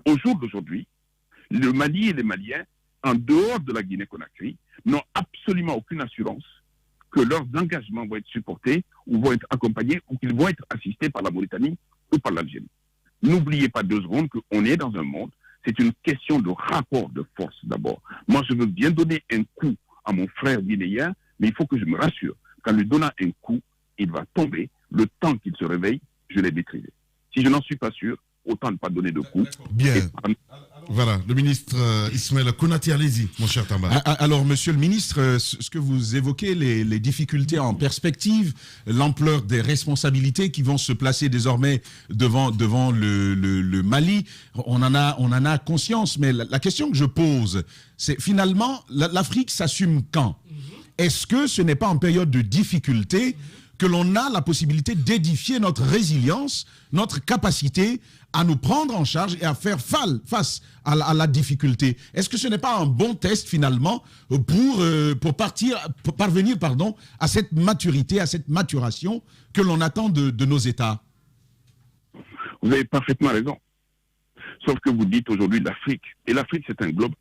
Au jour d'aujourd'hui, le Mali et les Maliens, en dehors de la Guinée-Conakry, n'ont absolument aucune assurance que leurs engagements vont être supportés ou vont être accompagnés ou qu'ils vont être assistés par la Mauritanie ou par l'Algérie. N'oubliez pas 2 secondes qu'on est dans un monde, c'est une question de rapport de force d'abord. Moi, je veux bien donner un coup à mon frère guinéen, mais il faut que je me rassure. Qu'en lui donnant un coup, il va tomber. Le temps qu'il se réveille, je l'ai maîtrisé. Si je n'en suis pas sûr, autant ne pas donner de coups. Bien. Voilà, le ministre Ismaël Konaté, allez-y, mon cher Tamba. Alors, monsieur le ministre, ce que vous évoquez, les difficultés en perspective, l'ampleur des responsabilités qui vont se placer désormais devant le Mali, on en a conscience. Mais la question que je pose, c'est finalement, l'Afrique s'assume quand? Est-ce que ce n'est pas en période de difficulté que l'on a la possibilité d'édifier notre résilience, notre capacité à nous prendre en charge et à faire face à la difficulté? Est-ce que ce n'est pas un bon test finalement pour parvenir à cette maturité, à cette maturation que l'on attend de nos États? Vous avez parfaitement raison. Sauf que vous dites aujourd'hui l'Afrique, et l'Afrique c'est un globe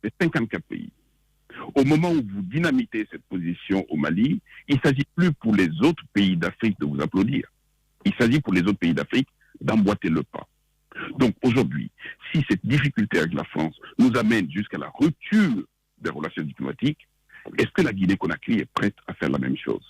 de 54 pays. Au moment où vous dynamitez cette position au Mali, il ne s'agit plus pour les autres pays d'Afrique de vous applaudir. Il s'agit pour les autres pays d'Afrique d'emboîter le pas. Donc aujourd'hui, si cette difficulté avec la France nous amène jusqu'à la rupture des relations diplomatiques, est-ce que la Guinée-Conakry est prête à faire la même chose?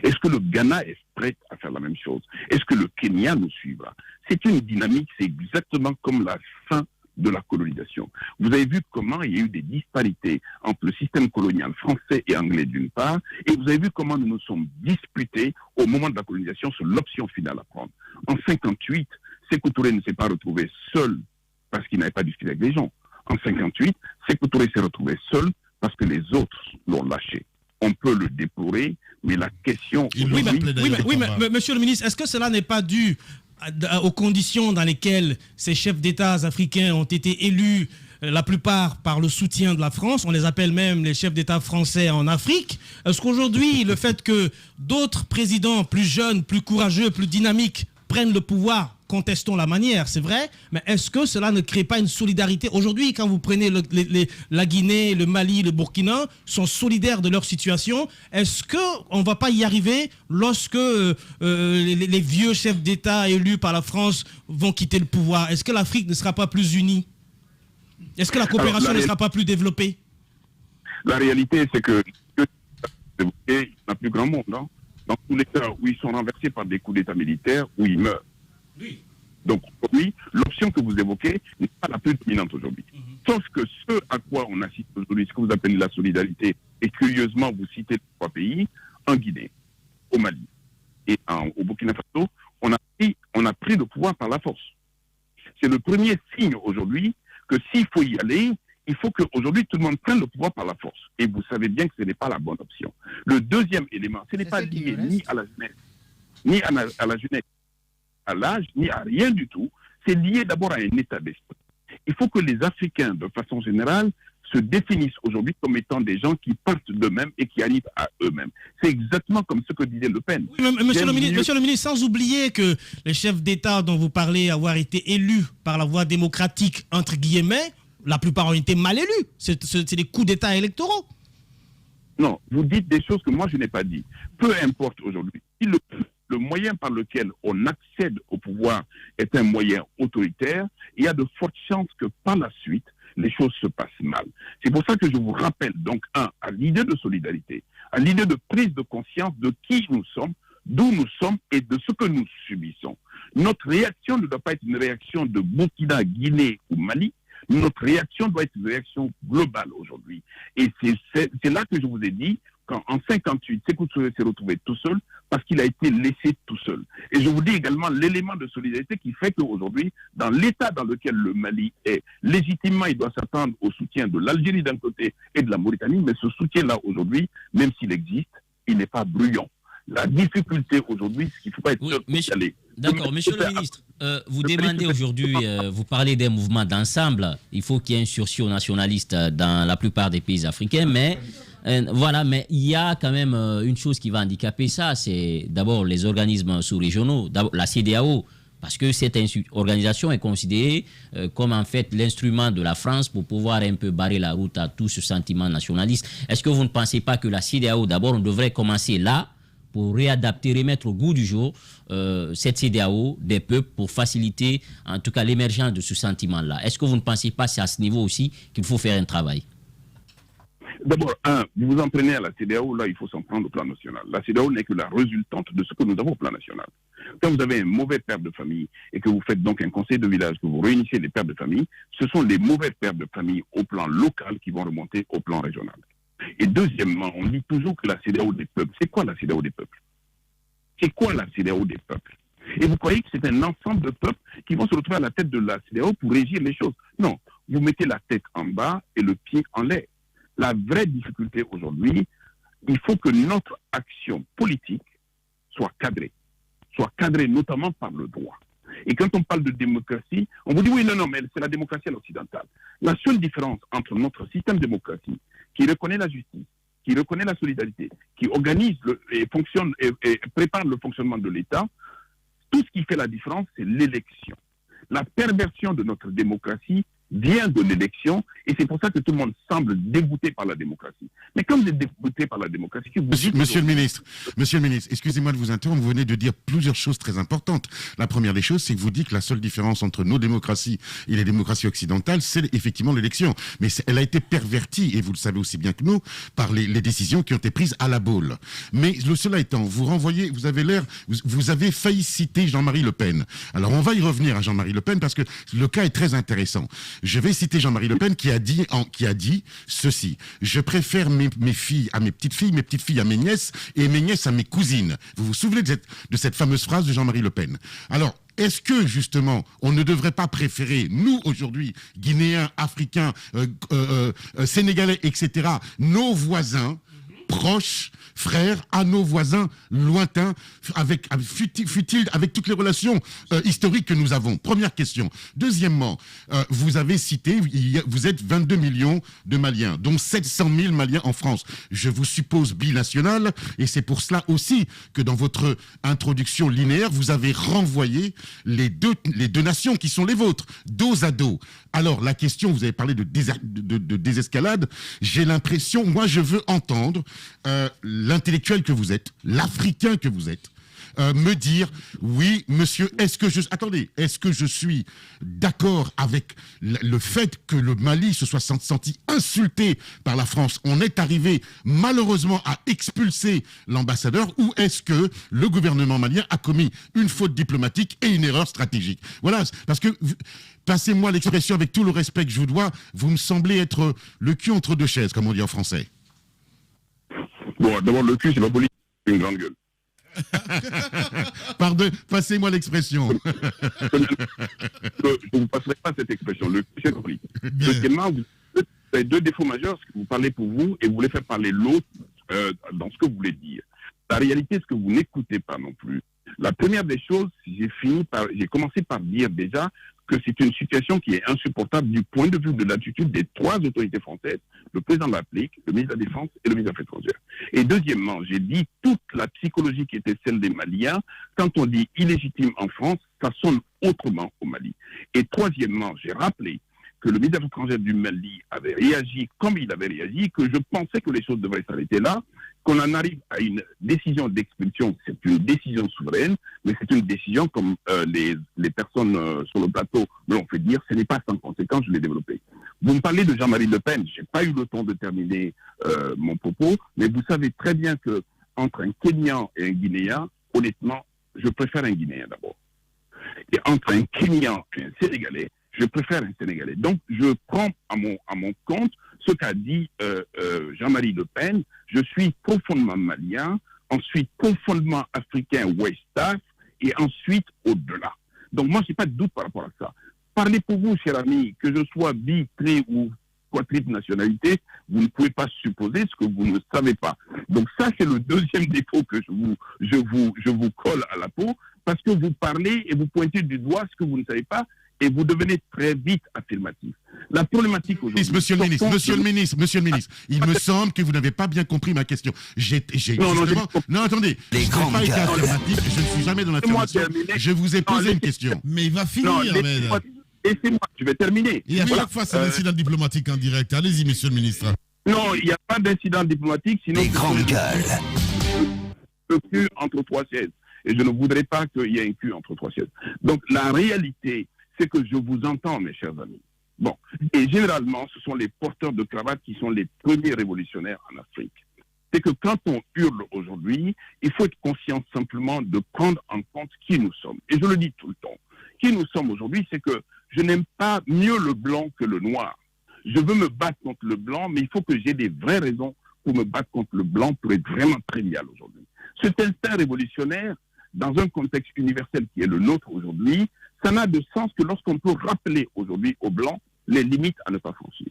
Est-ce que le Ghana est prêt à faire la même chose? Est-ce que le Kenya nous suivra? C'est une dynamique, c'est exactement comme la fin de la colonisation. Vous avez vu comment il y a eu des disparités entre le système colonial français et anglais d'une part, et vous avez vu comment nous nous sommes disputés au moment de la colonisation sur l'option finale à prendre. En 58, Sékou Touré ne s'est pas retrouvé seul parce qu'il n'avait pas discuté avec les gens. En 58, Sékou Touré s'est retrouvé seul parce que les autres l'ont lâché. On peut le déplorer, mais la question... Oui, mais monsieur le ministre, est-ce que cela n'est pas dû aux conditions dans lesquelles ces chefs d'État africains ont été élus, la plupart par le soutien de la France? On les appelle même les chefs d'État français en Afrique. Est-ce qu'aujourd'hui, le fait que d'autres présidents plus jeunes, plus courageux, plus dynamiques prennent le pouvoir, contestons la manière, c'est vrai, mais est-ce que cela ne crée pas une solidarité? Aujourd'hui, quand vous prenez la Guinée, le Mali, le Burkina, sont solidaires de leur situation. Est-ce qu'on ne va pas y arriver lorsque les vieux chefs d'État élus par la France vont quitter le pouvoir? Est-ce que l'Afrique ne sera pas plus unie? Est-ce que la coopération ne sera pas plus développée? La réalité, c'est que il n'y a plus grand monde. Hein? Dans tous les cas où ils sont renversés par des coups d'État militaires, où ils meurent. Oui. Donc aujourd'hui, l'option que vous évoquez n'est pas la plus dominante aujourd'hui. Sauf que ce à quoi on assiste aujourd'hui, ce que vous appelez la solidarité, et curieusement vous citez 3 pays, en Guinée, au Mali et au Burkina Faso, on a pris le pouvoir par la force. C'est le premier signe aujourd'hui que s'il faut y aller, il faut qu'aujourd'hui tout le monde prenne le pouvoir par la force. Et vous savez bien que ce n'est pas la bonne option. Le deuxième élément, ce n'est pas lié ni à la jeunesse, ni à la jeunesse, à l'âge, ni à rien du tout. C'est lié d'abord à un état d'esprit. Il faut que les Africains, de façon générale, se définissent aujourd'hui comme étant des gens qui partent d'eux-mêmes et qui arrivent à eux-mêmes. C'est exactement comme ce que disait Le Pen. Oui, monsieur le ministre, sans oublier que les chefs d'État dont vous parlez avoir été élus par la voie démocratique, entre guillemets, la plupart ont été mal élus. C'est des coups d'État électoraux. Non, vous dites des choses que moi je n'ai pas dit. Peu importe aujourd'hui. Si le moyen par lequel on accède au pouvoir est un moyen autoritaire, il y a de fortes chances que par la suite, les choses se passent mal. C'est pour ça que je vous rappelle donc, à l'idée de solidarité, à l'idée de prise de conscience de qui nous sommes, d'où nous sommes et de ce que nous subissons. Notre réaction ne doit pas être une réaction de Burkina, Guinée ou Mali. Notre réaction doit être une réaction globale aujourd'hui. Et c'est là que je vous ai dit qu'en 58, Sékou Touré s'est retrouvé tout seul parce qu'il a été laissé tout seul. Et je vous dis également l'élément de solidarité qui fait qu'aujourd'hui, dans l'état dans lequel le Mali est, légitimement, il doit s'attendre au soutien de l'Algérie d'un côté et de la Mauritanie, mais ce soutien-là aujourd'hui, même s'il existe, il n'est pas bruyant. La difficulté aujourd'hui, c'est qu'il ne faut pas être aller. D'accord, monsieur le ministre, vous demandez aujourd'hui, vous parlez des mouvements d'ensemble, il faut qu'il y ait un sursaut nationaliste dans la plupart des pays africains, mais voilà, mais il y a quand même une chose qui va handicaper ça, c'est d'abord les organismes sous-régionaux, la CEDEAO, Parce que cette organisation est considérée comme en fait l'instrument de la France pour pouvoir un peu barrer la route à tout ce sentiment nationaliste. Est-ce que vous ne pensez pas que la CEDEAO, d'abord, on devrait commencer là pour réadapter, remettre au goût du jour cette CEDEAO des peuples pour faciliter en tout cas l'émergence de ce sentiment-là? Est-ce que vous ne pensez pas que c'est à ce niveau aussi qu'il faut faire un travail? D'abord, vous vous en prenez à la CEDEAO, là, il faut s'en prendre au plan national. La CEDEAO n'est que la résultante de ce que nous avons au plan national. Quand vous avez un mauvais père de famille et que vous faites donc un conseil de village, que vous réunissez les pères de famille, ce sont les mauvais pères de famille au plan local qui vont remonter au plan régional. Et deuxièmement, on dit toujours que la CEDEAO des peuples. C'est quoi la CEDEAO des peuples? C'est quoi la CEDEAO des peuples? Et vous croyez que c'est un ensemble de peuples qui vont se retrouver à la tête de la CEDEAO pour régir les choses? Non, vous mettez la tête en bas et le pied en l'air. La vraie difficulté aujourd'hui, il faut que notre action politique soit cadrée notamment par le droit. Et quand on parle de démocratie, on vous dit oui, non, mais c'est la démocratie à l'occidentale. La seule différence entre notre système démocratique, qui reconnaît la justice, qui reconnaît la solidarité, qui organise et fonctionne et prépare le fonctionnement de l'État, tout ce qui fait la différence, c'est l'élection. La perversion de notre démocratie vient de l'élection, et c'est pour ça que tout le monde semble dégoûté par la démocratie. Mais quand vous êtes dégoûté par la démocratie... Monsieur le ministre, excusez-moi de vous interrompre, vous venez de dire plusieurs choses très importantes. La première des choses, c'est que vous dites que la seule différence entre nos démocraties et les démocraties occidentales, c'est effectivement l'élection. Mais elle a été pervertie, et vous le savez aussi bien que nous, par les décisions qui ont été prises à la boule. Mais cela étant, vous avez failli citer Jean-Marie Le Pen. Alors on va y revenir à Jean-Marie Le Pen, parce que le cas est très intéressant. Je vais citer Jean-Marie Le Pen qui a dit ceci: je préfère mes filles à mes petites filles à mes nièces et mes nièces à mes cousines. Vous vous souvenez de cette fameuse phrase de Jean-Marie Le Pen? Alors, est-ce que, justement, on ne devrait pas préférer, nous, aujourd'hui, Guinéens, Africains, Sénégalais, etc., nos voisins proches, frères, à nos voisins lointains, avec toutes les relations historiques que nous avons? Première question. Deuxièmement, vous avez cité, vous êtes 22 millions de Maliens, dont 700 000 Maliens en France. Je vous suppose binational, et c'est pour cela aussi que dans votre introduction linéaire, vous avez renvoyé les deux nations qui sont les vôtres, dos à dos. Alors, la question, vous avez parlé de désescalade, j'ai l'impression, moi je veux entendre l'intellectuel que vous êtes, l'Africain que vous êtes, me dire, oui, monsieur, est-ce que je suis d'accord avec le fait que le Mali se soit senti insulté par la France? On est arrivé malheureusement à expulser l'ambassadeur, ou est-ce que le gouvernement malien a commis une faute diplomatique et une erreur stratégique? Voilà, parce que, passez-moi l'expression avec tout le respect que je vous dois, vous me semblez être le cul entre deux chaises, comme on dit en français. Bon, d'abord, le cul, c'est pas politique, c'est une grande gueule. Pardon, passez-moi l'expression. Je ne vous passerai pas cette expression. Le cul, c'est politique. Deuxièmement, vous avez deux défauts majeurs, c'est que vous parlez pour vous et vous voulez faire parler l'autre dans ce que vous voulez dire. La réalité, c'est que vous n'écoutez pas non plus. La première des choses, j'ai commencé par dire déjà que c'est une situation qui est insupportable du point de vue de l'attitude des trois autorités françaises, le président de la République, le ministre de la Défense et le ministre des Affaires étrangères. Et deuxièmement, j'ai dit toute la psychologie qui était celle des Maliens, quand on dit illégitime en France, ça sonne autrement au Mali. Et troisièmement, j'ai rappelé que le ministre des Affaires étrangères du Mali avait réagi comme il avait réagi, que je pensais que les choses devraient s'arrêter là, qu'on en arrive à une décision d'expulsion. C'est une décision souveraine, mais c'est une décision, comme les personnes sur le plateau me l'ont fait dire, ce n'est pas sans conséquence, je l'ai développé. Vous me parlez de Jean-Marie Le Pen, je n'ai pas eu le temps de terminer mon propos, mais vous savez très bien qu'entre un Kenyan et un Guinéen, honnêtement, je préfère un Guinéen d'abord. Et entre un Kenyan et un Sénégalais, je préfère un Sénégalais. Donc, je prends à mon compte ce qu'a dit Jean-Marie Le Pen. Je suis profondément malien, ensuite profondément africain West Afrique, et ensuite au-delà. Donc, moi, je n'ai pas de doute par rapport à ça. Parlez pour vous, cher ami, que je sois tri ou quadruple nationalité, vous ne pouvez pas supposer ce que vous ne savez pas. Donc, ça, c'est le deuxième défaut que je vous colle à la peau, parce que vous parlez et vous pointez du doigt ce que vous ne savez pas, et vous devenez très vite affirmatif. La problématique aujourd'hui... Monsieur le ministre, il me semble que vous n'avez pas bien compris ma question. Non, attendez, je n'ai pas été affirmatif, je ne suis jamais dans l'affirmation. Je vous ai posé une question. Mais il va finir, laissez-moi, je vais terminer. Et à chaque fois, c'est un incident diplomatique en direct. Allez-y, monsieur le ministre. Non, il n'y a pas d'incident diplomatique, sinon... Les grandes gueules. Le cul entre trois sièges. Et je ne voudrais pas qu'il y ait un cul entre trois sièges. Donc, la réalité, c'est que je vous entends, mes chers amis. Bon, et généralement, ce sont les porteurs de cravate qui sont les premiers révolutionnaires en Afrique. C'est que quand on hurle aujourd'hui, il faut être conscient simplement de prendre en compte qui nous sommes. Et je le dis tout le temps. Qui nous sommes aujourd'hui, c'est que je n'aime pas mieux le blanc que le noir. Je veux me battre contre le blanc, mais il faut que j'ai des vraies raisons pour me battre contre le blanc pour être vraiment trivial aujourd'hui. Cet instinct révolutionnaire, dans un contexte universel qui est le nôtre aujourd'hui, ça n'a de sens que lorsqu'on peut rappeler aujourd'hui aux blancs les limites à ne pas franchir.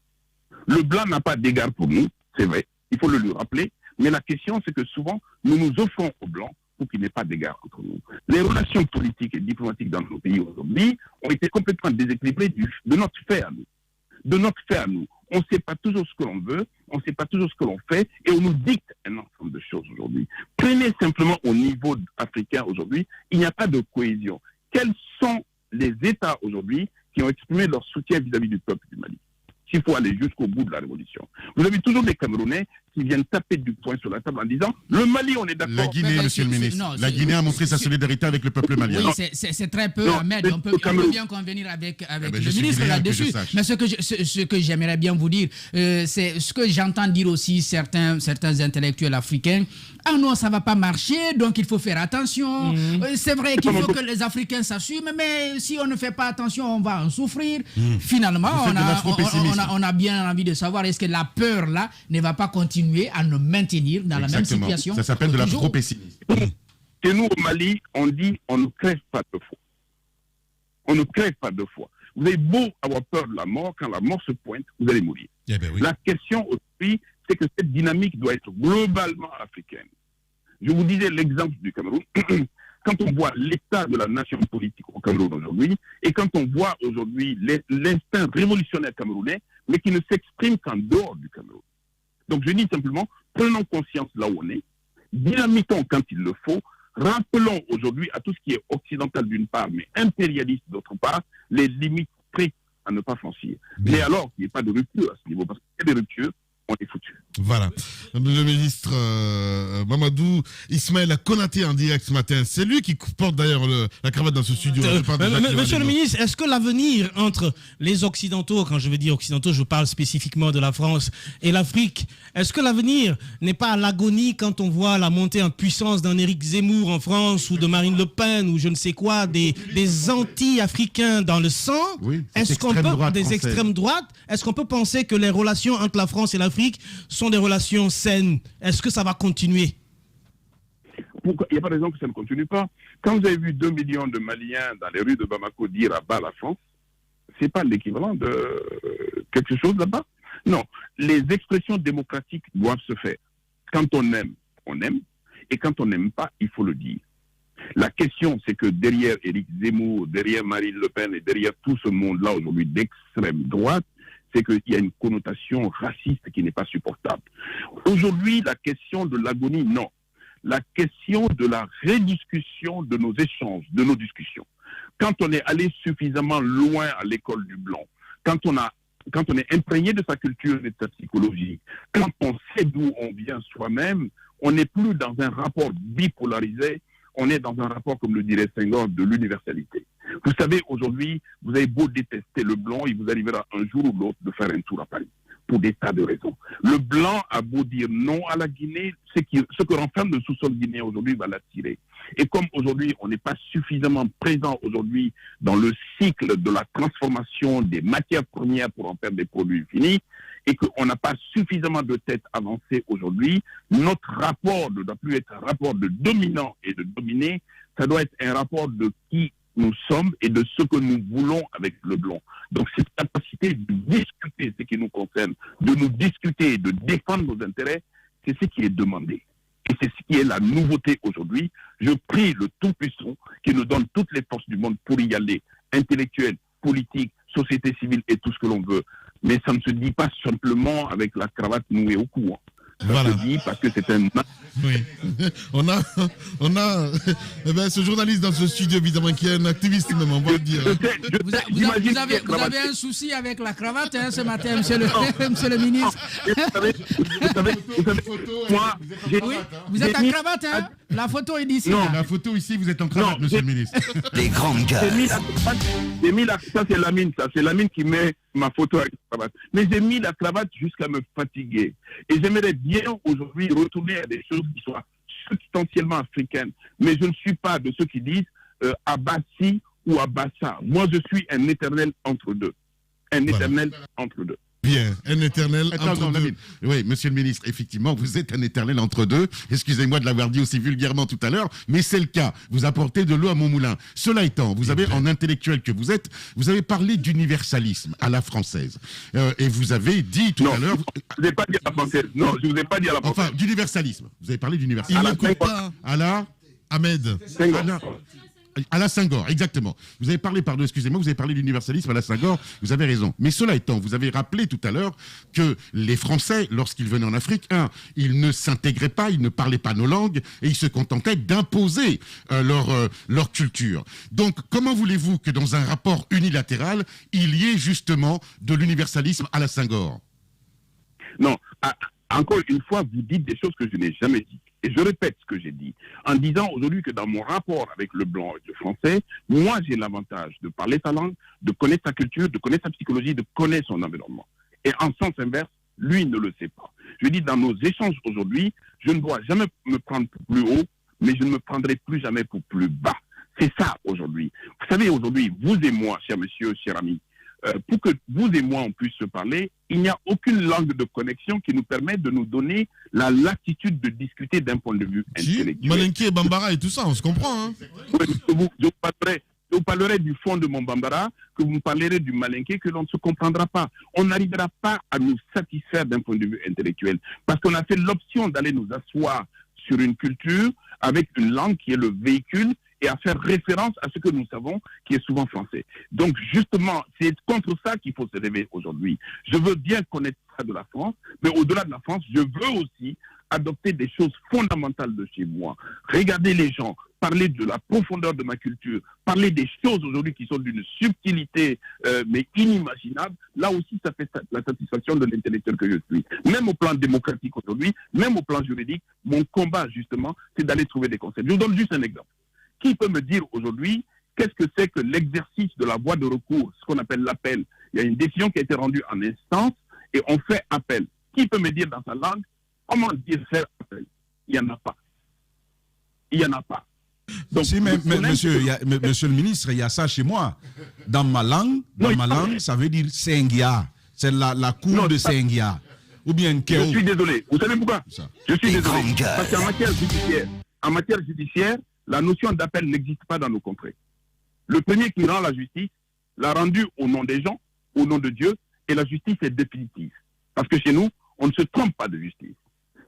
Le blanc n'a pas d'égard pour nous, c'est vrai, il faut le lui rappeler, mais la question c'est que souvent nous nous offrons aux blancs pour qu'il n'y ait pas d'égard entre nous. Les relations politiques et diplomatiques dans nos pays aujourd'hui ont été complètement déséquilibrées de notre fait à nous. De notre fait à nous. On ne sait pas toujours ce que l'on veut, on ne sait pas toujours ce que l'on fait, et on nous dicte un ensemble de choses aujourd'hui. Prenez simplement au niveau africain aujourd'hui, il n'y a pas de cohésion. Quels sont les États aujourd'hui qui ont exprimé leur soutien vis-à-vis du peuple du Mali? S'il faut aller jusqu'au bout de la révolution. Vous avez toujours des Camerounais qui viennent taper du poing sur la table en disant « Le Mali, on est d'accord ». La Guinée, monsieur le ministre, la Guinée a montré sa solidarité avec le peuple malien. Oui, c'est très peu, Ahmed. On peut bien convenir avec le ministre là-dessus. Mais ce que j'aimerais bien vous dire, c'est ce que j'entends dire aussi certains intellectuels africains. Ah non, ça ne va pas marcher, donc il faut faire attention. C'est vrai qu'il faut que les Africains s'assument, mais si on ne fait pas attention, on va en souffrir. Finalement, on a bien envie de savoir est-ce que la peur là ne va pas continuer à nous maintenir dans la même situation. Ça s'appelle de la trop-pessimisme. Et nous, au Mali, on dit on ne crève pas de foi. On ne crève pas de foi. Vous avez beau avoir peur de la mort, quand la mort se pointe, vous allez mourir. Eh ben oui. La question aussi, c'est que cette dynamique doit être globalement africaine. Je vous disais l'exemple du Cameroun. Quand on voit l'état de la nation politique au Cameroun aujourd'hui, et quand on voit aujourd'hui l'instinct révolutionnaire camerounais, mais qui ne s'exprime qu'en dehors du Cameroun. Donc je dis simplement, prenons conscience là où on est, dynamitons quand il le faut, rappelons aujourd'hui à tout ce qui est occidental d'une part, mais impérialiste d'autre part, les limites strictes à ne pas franchir. Mais alors qu'il n'y ait pas de rupture à ce niveau, parce qu'il y a des ruptures, on est foutu. Voilà. Le ministre Mamadou Ismaël Konaté en direct ce matin. C'est lui qui porte d'ailleurs la cravate dans ce studio. Monsieur le ministre, est-ce que l'avenir entre les Occidentaux, quand je veux dire Occidentaux, je parle spécifiquement de la France et l'Afrique, est-ce que l'avenir n'est pas à l'agonie quand on voit la montée en puissance d'un Éric Zemmour en France ou de Marine Le Pen ou je ne sais quoi, des anti-africains dans le sang? Oui, est-ce qu'on peut, des extrêmes droites, est-ce qu'on peut penser que les relations entre la France et l'Afrique sont des relations saines? Est-ce que ça va continuer? Pourquoi? Il n'y a pas de raison que ça ne continue pas. Quand vous avez vu 2 millions de Maliens dans les rues de Bamako dire à bas la France, ce n'est pas l'équivalent de quelque chose là-bas. Non, les expressions démocratiques doivent se faire. Quand on aime, et quand on n'aime pas, il faut le dire. La question, c'est que derrière Éric Zemmour, derrière Marine Le Pen et derrière tout ce monde-là aujourd'hui d'extrême droite, c'est qu'il y a une connotation raciste qui n'est pas supportable. Aujourd'hui, la question de l'agonie, non. La question de la rediscussion de nos échanges, de nos discussions. Quand on est allé suffisamment loin à l'école du blanc, quand on est imprégné de sa culture et de sa psychologie, quand on sait d'où on vient soi-même, on n'est plus dans un rapport bipolarisé, on est dans un rapport, comme le dirait Senghor, de l'universalité. Vous savez, aujourd'hui, vous avez beau détester le blanc, il vous arrivera un jour ou l'autre de faire un tour à Paris, pour des tas de raisons. Le blanc a beau dire non à la Guinée, ce que renferme le sous-sol guinéen aujourd'hui va l'attirer. Et comme aujourd'hui, on n'est pas suffisamment présent aujourd'hui dans le cycle de la transformation des matières premières pour en faire des produits finis, et qu'on n'a pas suffisamment de tête avancée aujourd'hui, notre rapport ne doit plus être un rapport de dominant et de dominé, ça doit être un rapport de qui nous sommes et de ce que nous voulons avec le blanc. Donc cette capacité de discuter ce qui nous concerne, de nous discuter et de défendre nos intérêts, c'est ce qui est demandé. Et c'est ce qui est la nouveauté aujourd'hui. Je prie le Tout-Puissant qui nous donne toutes les forces du monde pour y aller, intellectuels, politiques, société civile et tout ce que l'on veut. Mais ça ne se dit pas simplement avec la cravate nouée au cou. Ça se dit parce que c'est un... Oui. On a ce journaliste dans ce studio, évidemment, qui est un activiste même, on va le dire. Vous avez un souci avec la cravate ce matin, monsieur le ministre. Vous savez, moi, vous êtes en cravate, hein? La photo est d'ici. Non, la photo ici, vous êtes en cravate, monsieur le ministre. Les grandes gueules. Ça, c'est Lamine, c'est Lamine qui met ma photo avec la cravate. Mais j'ai mis la cravate jusqu'à me fatiguer. Et j'aimerais bien aujourd'hui retourner à des choses qui soient substantiellement africaines. Mais je ne suis pas de ceux qui disent Abbassi ou Abbassa. Moi, je suis un éternel entre deux. Éternel entre deux. Bien, un éternel entre deux. Oui, monsieur le ministre, effectivement, vous êtes un éternel entre deux. Excusez-moi de l'avoir dit aussi vulgairement tout à l'heure, mais c'est le cas. Vous apportez de l'eau à mon moulin. Cela étant, vous avez, en intellectuel que vous êtes, vous avez parlé d'universalisme à la française. Et vous avez dit tout à l'heure... Je ne vous ai pas dit à la française. Non, je ne vous ai pas dit à la française. Enfin, d'universalisme. Vous avez parlé d'universalisme. À la Ahmed. À la Senghor, exactement. Vous avez parlé, excusez-moi, vous avez parlé d'universalisme à la Senghor, vous avez raison. Mais cela étant, vous avez rappelé tout à l'heure que les Français, lorsqu'ils venaient en Afrique, ils ne s'intégraient pas, ils ne parlaient pas nos langues, et ils se contentaient d'imposer leur culture. Donc, comment voulez-vous que dans un rapport unilatéral, il y ait justement de l'universalisme à la Senghor? Non, encore une fois, vous dites des choses que je n'ai jamais dites. Et je répète ce que j'ai dit, en disant aujourd'hui que dans mon rapport avec le blanc et le français, moi j'ai l'avantage de parler sa langue, de connaître sa culture, de connaître sa psychologie, de connaître son environnement. Et en sens inverse, lui ne le sait pas. Je dis dans nos échanges aujourd'hui, je ne dois jamais me prendre pour plus haut, mais je ne me prendrai plus jamais pour plus bas. C'est ça aujourd'hui. Vous savez, aujourd'hui, vous et moi, cher monsieur, cher ami, pour que vous et moi on puisse se parler, il n'y a aucune langue de connexion qui nous permet de nous donner la latitude de discuter d'un point de vue intellectuel. Malinké, Bambara et tout ça, on se comprend. Hein. Je vous parlerai du fond de mon Bambara, que vous me parlerez du Malinké, que l'on ne se comprendra pas. On n'arrivera pas à nous satisfaire d'un point de vue intellectuel, parce qu'on a fait l'option d'aller nous asseoir sur une culture avec une langue qui est le véhicule et à faire référence à ce que nous savons, qui est souvent français. Donc, justement, c'est contre ça qu'il faut se lever aujourd'hui. Je veux bien connaître ça de la France, mais au-delà de la France, je veux aussi adopter des choses fondamentales de chez moi. Regarder les gens, parler de la profondeur de ma culture, parler des choses aujourd'hui qui sont d'une subtilité, mais inimaginable. Là aussi, ça fait la satisfaction de l'intellectuel que je suis. Même au plan démocratique aujourd'hui, même au plan juridique, mon combat, justement, c'est d'aller trouver des concepts. Je vous donne juste un exemple. Qui peut me dire aujourd'hui qu'est-ce que c'est que l'exercice de la voie de recours, ce qu'on appelle l'appel? Il y a une décision qui a été rendue en instance et on fait appel. Qui peut me dire dans sa langue comment dire faire appel? Il n'y en a pas. Il n'y en a pas. Donc, si, monsieur le ministre, il y a ça chez moi. Dans ma langue, ça veut dire Senghia. C'est la cour de Senghia. Ou bien Kéo. Je suis désolé. Vous savez pourquoi? Je suis désolé. Parce qu'en matière judiciaire, la notion d'appel n'existe pas dans nos contrées. Le premier qui rend la justice l'a rendue au nom des gens, au nom de Dieu, et la justice est définitive. Parce que chez nous, on ne se trompe pas de justice.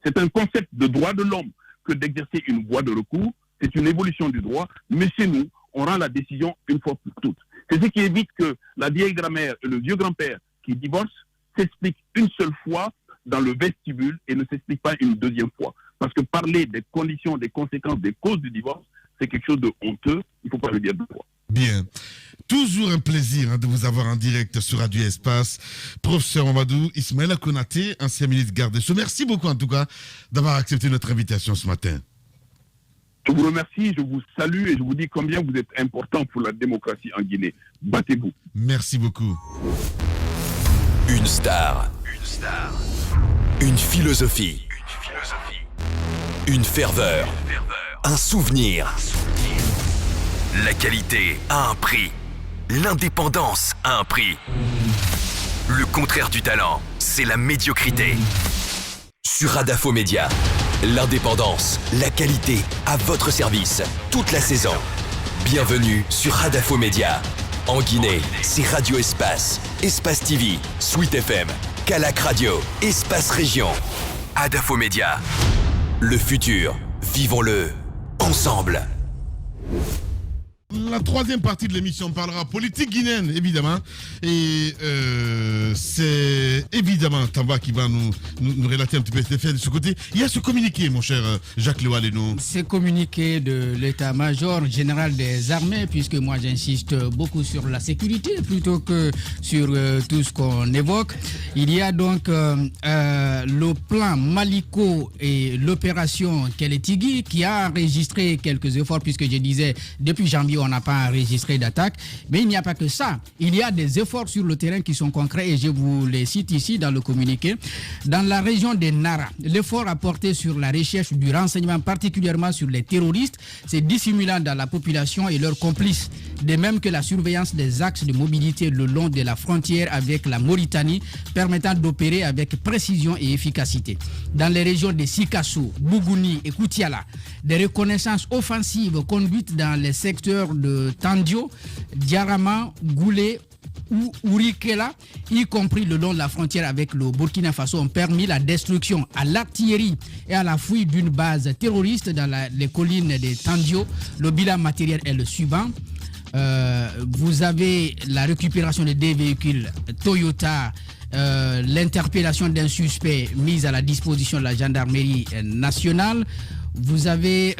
C'est un concept de droit de l'homme que d'exercer une voie de recours. C'est une évolution du droit, mais chez nous, on rend la décision une fois pour toutes. C'est ce qui évite que la vieille grand-mère et le vieux grand-père qui divorcent s'expliquent une seule fois dans le vestibule et ne s'expliquent pas une deuxième fois. Parce que parler des conditions, des conséquences, des causes du divorce, c'est quelque chose de honteux. Il ne faut pas le dire deux fois. Bien. Toujours un plaisir de vous avoir en direct sur Radio Espace. Professeur Mamadou Ismaïla Konaté, ancien ministre garde des Sceaux. Merci beaucoup en tout cas d'avoir accepté notre invitation ce matin. Je vous remercie, je vous salue et je vous dis combien vous êtes important pour la démocratie en Guinée. Battez-vous. Merci beaucoup. Une star. Une philosophie. Une ferveur. Un souvenir. La qualité a un prix. L'indépendance a un prix. Le contraire du talent, c'est la médiocrité. Sur Radafo Média, l'indépendance, la qualité à votre service toute la saison. Bienvenue sur Radafo Média. En Guinée, c'est Radio Espace, Espace TV, Sweet FM, Calac Radio, Espace Région. Radafo Média. Le futur, vivons-le ensemble. La troisième partie de l'émission parlera politique guinéenne, évidemment. Et c'est évidemment Tamba qui va nous relater un petit peu cette affaire de ce côté. Il y a ce communiqué, mon cher Jacques Lewaleno. C'est communiqué de l'état-major général des armées, puisque moi j'insiste beaucoup sur la sécurité plutôt que sur tout ce qu'on évoque. Il y a donc le plan Maliko et l'opération Keletigui qui a enregistré quelques efforts, puisque je disais depuis janvier on n'a pas enregistré d'attaque, mais il n'y a pas que ça. Il y a des efforts sur le terrain qui sont concrets et je vous les cite ici dans le communiqué. Dans la région des Nara, l'effort a porté sur la recherche du renseignement, particulièrement sur les terroristes, ces dissimulants dans la population et leurs complices, de même que la surveillance des axes de mobilité le long de la frontière avec la Mauritanie, permettant d'opérer avec précision et efficacité. Dans les régions de Sikasso, Bougouni et Koutiala, des reconnaissances offensives conduites dans les secteurs de Tandio, Diarama, Goulé ou Ourikela, y compris le long de la frontière avec le Burkina Faso, ont permis la destruction à l'artillerie et à la fouille d'une base terroriste dans les collines de Tandio. Le bilan matériel est le suivant. Vous avez la récupération de 2 véhicules Toyota, l'interpellation d'un suspect mis à la disposition de la gendarmerie nationale. Vous avez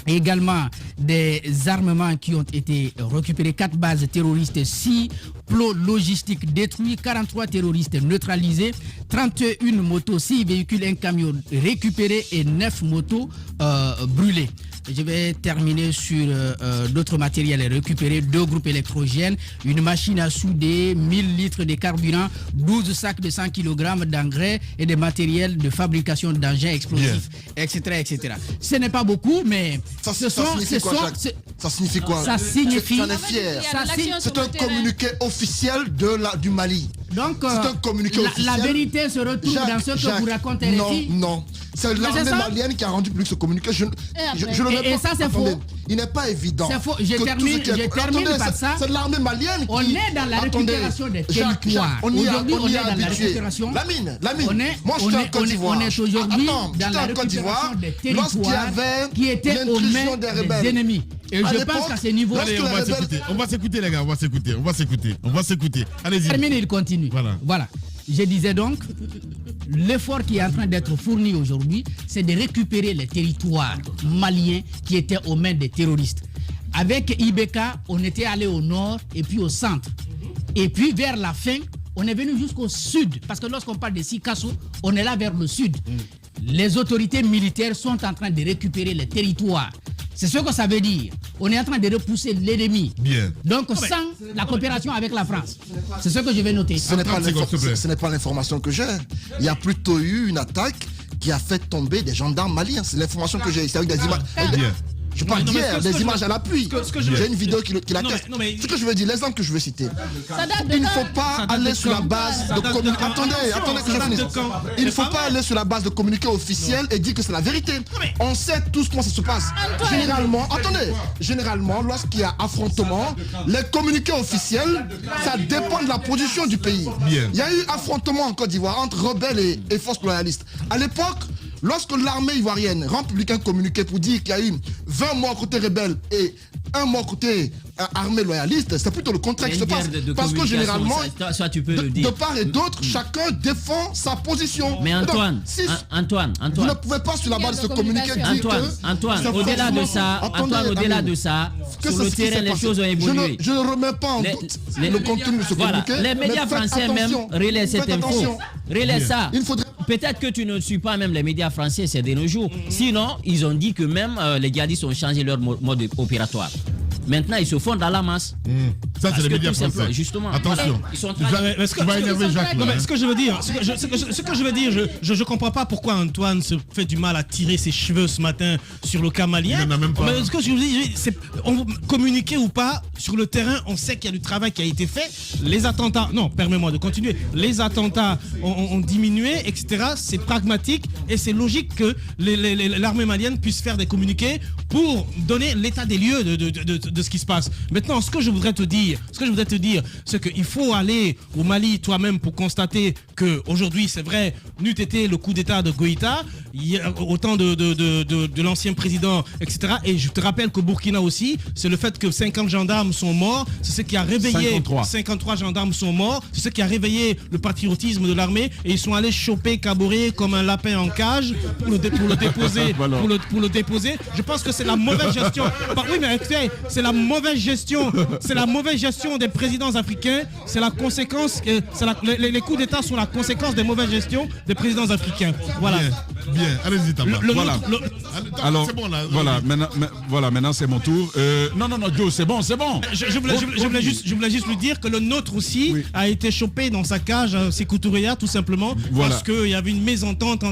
également des armements qui ont été récupérés, 4 bases terroristes, 6 plots logistiques détruits, 43 terroristes neutralisés, 31 motos, 6 véhicules, 1 camion récupérés et 9 motos brûlées. Je vais terminer sur d'autres matériels récupérés, 2 groupes électrogènes, une machine à souder, 1000 litres de carburant, 12 sacs de 100 kg d'engrais et des matériels de fabrication d'engins explosifs, etc., etc. Ce n'est pas beaucoup, mais ça signifie quoi? Ça signifie... Ça est fier. C'est un communiqué officiel du Mali. Donc, c'est un communiqué officiel. La vérité se retrouve dans ce que vous racontez ici. Non. C'est l'armée malienne qui a rendu public ce communiqué. Et ça, c'est faux. Il n'est pas évident. C'est faux. Je termine par ça. C'est l'armée malienne qui... On est dans la récupération des territoires. Aujourd'hui, on est dans la récupération. Lamine, moi je suis en Côte d'Ivoire. On est aujourd'hui dans la récupération des territoires qui étaient aux mains des ennemis. Et je pense qu'à ce niveau... Allez, on va s'écouter les gars, on va s'écouter. Allez-y. Termine, il continue. Voilà. Je disais donc, l'effort qui est en train d'être fourni aujourd'hui, c'est de récupérer les territoires maliens qui étaient aux mains des terroristes. Avec Ibeka, on était allé au nord et puis au centre. Et puis vers la fin, on est venu jusqu'au sud. Parce que lorsqu'on parle de Sikasso, on est là vers le sud. Les autorités militaires sont en train de récupérer les territoires. C'est ce que ça veut dire. On est en train de repousser l'ennemi. Bien. Donc sans la coopération avec la France. C'est ce que je vais noter. Ce n'est pas l'information que j'ai. Il y a plutôt eu une attaque qui a fait tomber des gendarmes maliens. C'est l'information que j'ai. C'est avec des images. Je parle d'hier, des images à l'appui. J'ai une vidéo qui l'atteste. Ce que je veux dire, l'exemple que je veux citer. Il ne faut pas aller sur la base de communiqué. Attendez que je finisse. Il ne faut pas aller sur la base de communiqué officiel et dire que c'est la vérité. On sait tous comment ça se passe. Généralement, lorsqu'il y a affrontement, les communiqués officiels, ça dépend de la position du pays. Il y a eu affrontement en Côte d'Ivoire entre rebelles et forces loyalistes. À l'époque, lorsque l'armée ivoirienne rend public un communiqué pour dire qu'il y a eu 20 morts côté rebelles et 1 mort côté armée loyaliste, c'est plutôt le contraire qui se passe. Parce que généralement, de part et d'autre, chacun défend sa position. Mais Antoine, vous ne pouvez pas sur la base de ce communiqué dire Antoine, au-delà de ça, sur le terrain, les choses ont évolué. Je ne remets pas en doute le contenu de ce communiqué. Les médias français même relaient cette info. Relaient ça. Peut-être que tu ne suis pas même les médias français ces derniers jours. Sinon, ils ont dit que même les djihadistes ont changé leur mode opératoire. Maintenant, ils se font dans la masse. Ça, c'est les médias français. Justement. Attention. Tu vas énerver Jacques. Non, mais ce que je veux dire, je comprends pas pourquoi Antoine se fait du mal à tirer ses cheveux ce matin sur le cas malien. Il n'en a même pas. Mais ce que je vous dis, c'est communiquer ou pas, sur le terrain, on sait qu'il y a du travail qui a été fait. Les attentats, non, permets-moi de continuer. Les attentats ont diminué, etc. C'est pragmatique et c'est logique que l'armée malienne puisse faire des communiqués pour donner l'état des lieux de de ce qui se passe. Maintenant, ce que je voudrais te dire, c'est qu'il faut aller au Mali toi-même pour constater qu'aujourd'hui, c'est vrai, n'eût été le coup d'État de Goïta, au temps de l'ancien président, etc. Et je te rappelle qu'au Burkina aussi, c'est le fait que 50 gendarmes sont morts, c'est ce qui a réveillé 53 gendarmes sont morts, c'est ce qui a réveillé le patriotisme de l'armée, et ils sont allés choper Kaboré comme un lapin en cage pour le déposer. pour le déposer. Je pense que c'est la mauvaise gestion. Oui, mais écoutez, c'est la mauvaise gestion des présidents africains. C'est la conséquence. Les coups d'État sont la conséquence des mauvaises gestions des présidents africains. Voilà. Bien. Allez-y, Tamba. Alors, c'est bon là. Maintenant c'est mon tour. Non, Joe, c'est bon. Je voulais juste lui dire que le nôtre aussi a été chopé dans sa cage, c'est Coutouria, tout simplement, parce qu'il y avait une mésentente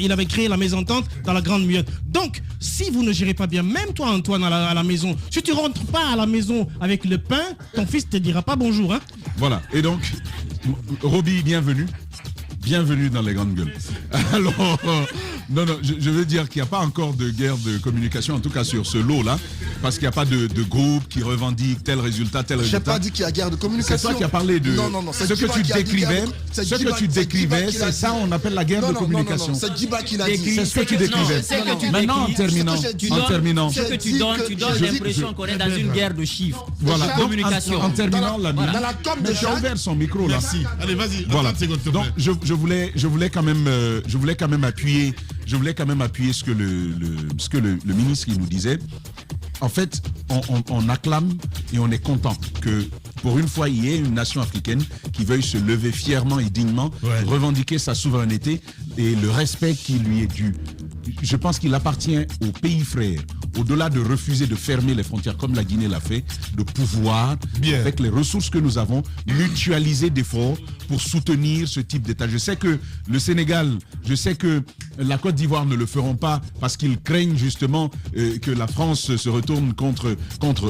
il avait créé la mésentente dans la Grande Muette. Donc, si vous ne gérez pas bien, même toi, Antoine, à la maison, si tu rentres pas à la maison avec le pain, ton fils te dira pas bonjour. Hein. Voilà. Et donc, Roby, bienvenue. Bienvenue dans les grandes gueules. Alors, je veux dire qu'il n'y a pas encore de guerre de communication, en tout cas sur ce lot-là, parce qu'il n'y a pas de groupe qui revendique tel résultat. Je n'ai pas dit qu'il y a guerre de communication. C'est toi qui as parlé de... Non, ce que tu décrivais, c'est ça on appelle la guerre de communication. C'est Djiba qui l'a dit. C'est ce que tu décrivais. Maintenant, en terminant... Ce que tu donnes l'impression qu'on est dans une guerre de chiffres. Voilà. Communication. En terminant, dans la com de Jean... ouvert son micro, là. Merci. Allez, vas-y. Voilà. Donc, je voulais quand même appuyer ce que le ministre il nous disait. En fait, on acclame et on est content que pour une fois il y ait une nation africaine qui veuille se lever fièrement et dignement, revendiquer sa souveraineté et le respect qui lui est dû. Je pense qu'il appartient aux pays frères, au-delà de refuser de fermer les frontières comme la Guinée l'a fait, de pouvoir, avec les ressources que nous avons, mutualiser d'efforts pour soutenir ce type d'État. Je sais que le Sénégal, je sais que la Côte d'Ivoire ne le feront pas parce qu'ils craignent justement que la France se retourne contre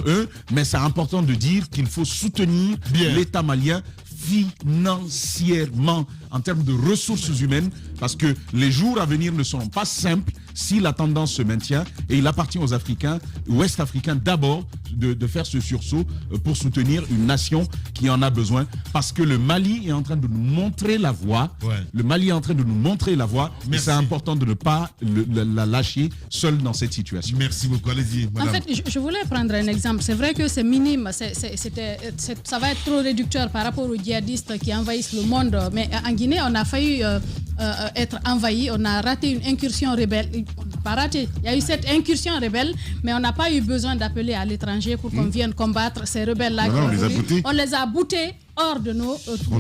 eux, mais c'est important de dire qu'il faut soutenir l'État malien financièrement, en termes de ressources humaines, parce que les jours à venir ne seront pas simples si la tendance se maintient, et il appartient aux Africains, Ouest-Africains d'abord, de faire ce sursaut pour soutenir une nation qui en a besoin, parce que le Mali est en train de nous montrer la voie. Le Mali est en train de nous montrer la voie, et c'est important de ne pas la lâcher seule dans cette situation. Merci beaucoup, allez-y, madame. En fait, je voulais prendre un exemple. C'est vrai que c'est minime, ça va être trop réducteur par rapport aux djihadistes qui envahissent le monde, mais en Guinée, on a failli être envahi, on a raté une incursion rebelle. On n'a pas raté. Il y a eu cette incursion rebelle, mais on n'a pas eu besoin d'appeler à l'étranger pour qu'on vienne combattre ces rebelles-là. On les a boutés hors de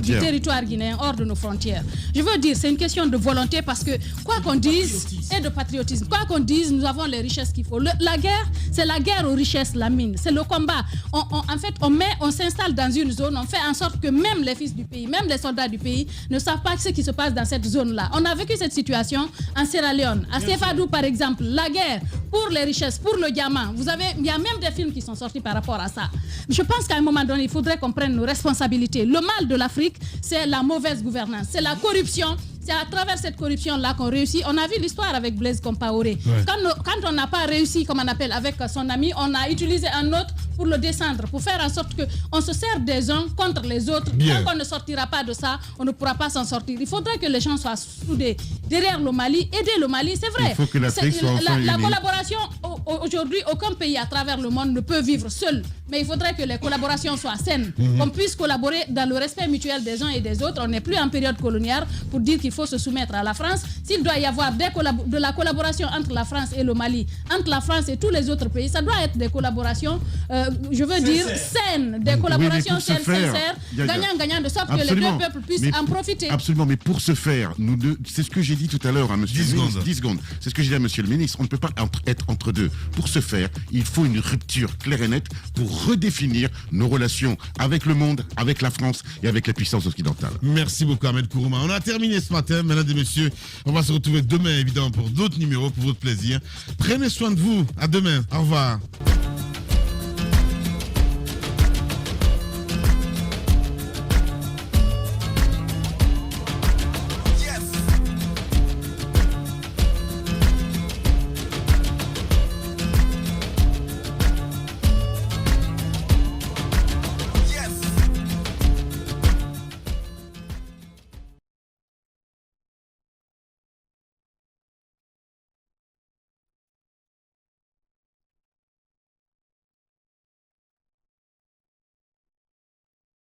du territoire guinéen, hors de nos frontières. Je veux dire, c'est une question de volonté parce que, quoi qu'on dise, et de patriotisme, quoi qu'on dise, nous avons les richesses qu'il faut. La guerre, c'est la guerre aux richesses, la mine. C'est le combat. En fait, on s'installe dans une zone, on fait en sorte que même les fils du pays, même les soldats du pays ne savent pas ce qui se passe dans cette zone-là. On a vécu cette situation en Sierra Leone, à Sefadou par exemple, la guerre pour les richesses, pour le diamant. Il y a même des films qui sont sortis par rapport à ça. Je pense qu'à un moment donné, il faudrait qu'on prenne nos responsabilités. Le mal de l'Afrique, c'est la mauvaise gouvernance, c'est la corruption. C'est à travers cette corruption-là qu'on réussit. On a vu l'histoire avec Blaise Compaoré. Quand on n'a pas réussi, comme on appelle, avec son ami, on a utilisé un autre pour le descendre, pour faire en sorte qu'on se sert des uns contre les autres. Tant qu'on ne sortira pas de ça, on ne pourra pas s'en sortir. Il faudrait que les gens soient soudés derrière le Mali, aider le Mali, c'est vrai. Il faut que l'Afrique soit enfin la collaboration, aujourd'hui, aucun pays à travers le monde ne peut vivre seul. Mais il faudrait que les collaborations soient saines, qu'on puisse collaborer dans le respect mutuel des uns et des autres. On n'est plus en période coloniale pour dire qu'il faut se soumettre à la France. S'il doit y avoir de la collaboration entre la France et le Mali, entre la France et tous les autres pays, ça doit être des collaborations, je veux dire, saines, des collaborations saines, sincères, gagnant-gagnant, de sorte que les deux peuples puissent en profiter. Absolument, mais pour ce faire, c'est ce que j'ai dit tout à l'heure à monsieur le ministre. 10 secondes. C'est ce que j'ai dit à monsieur le ministre. On ne peut pas être entre deux. Pour ce faire, il faut une rupture claire et nette pour redéfinir nos relations avec le monde, avec la France et avec les puissances occidentales. Merci beaucoup Ahmed Kourouma. On a terminé ce matin, mesdames et messieurs. On va se retrouver demain évidemment pour d'autres numéros, pour votre plaisir. Prenez soin de vous. À demain. Au revoir.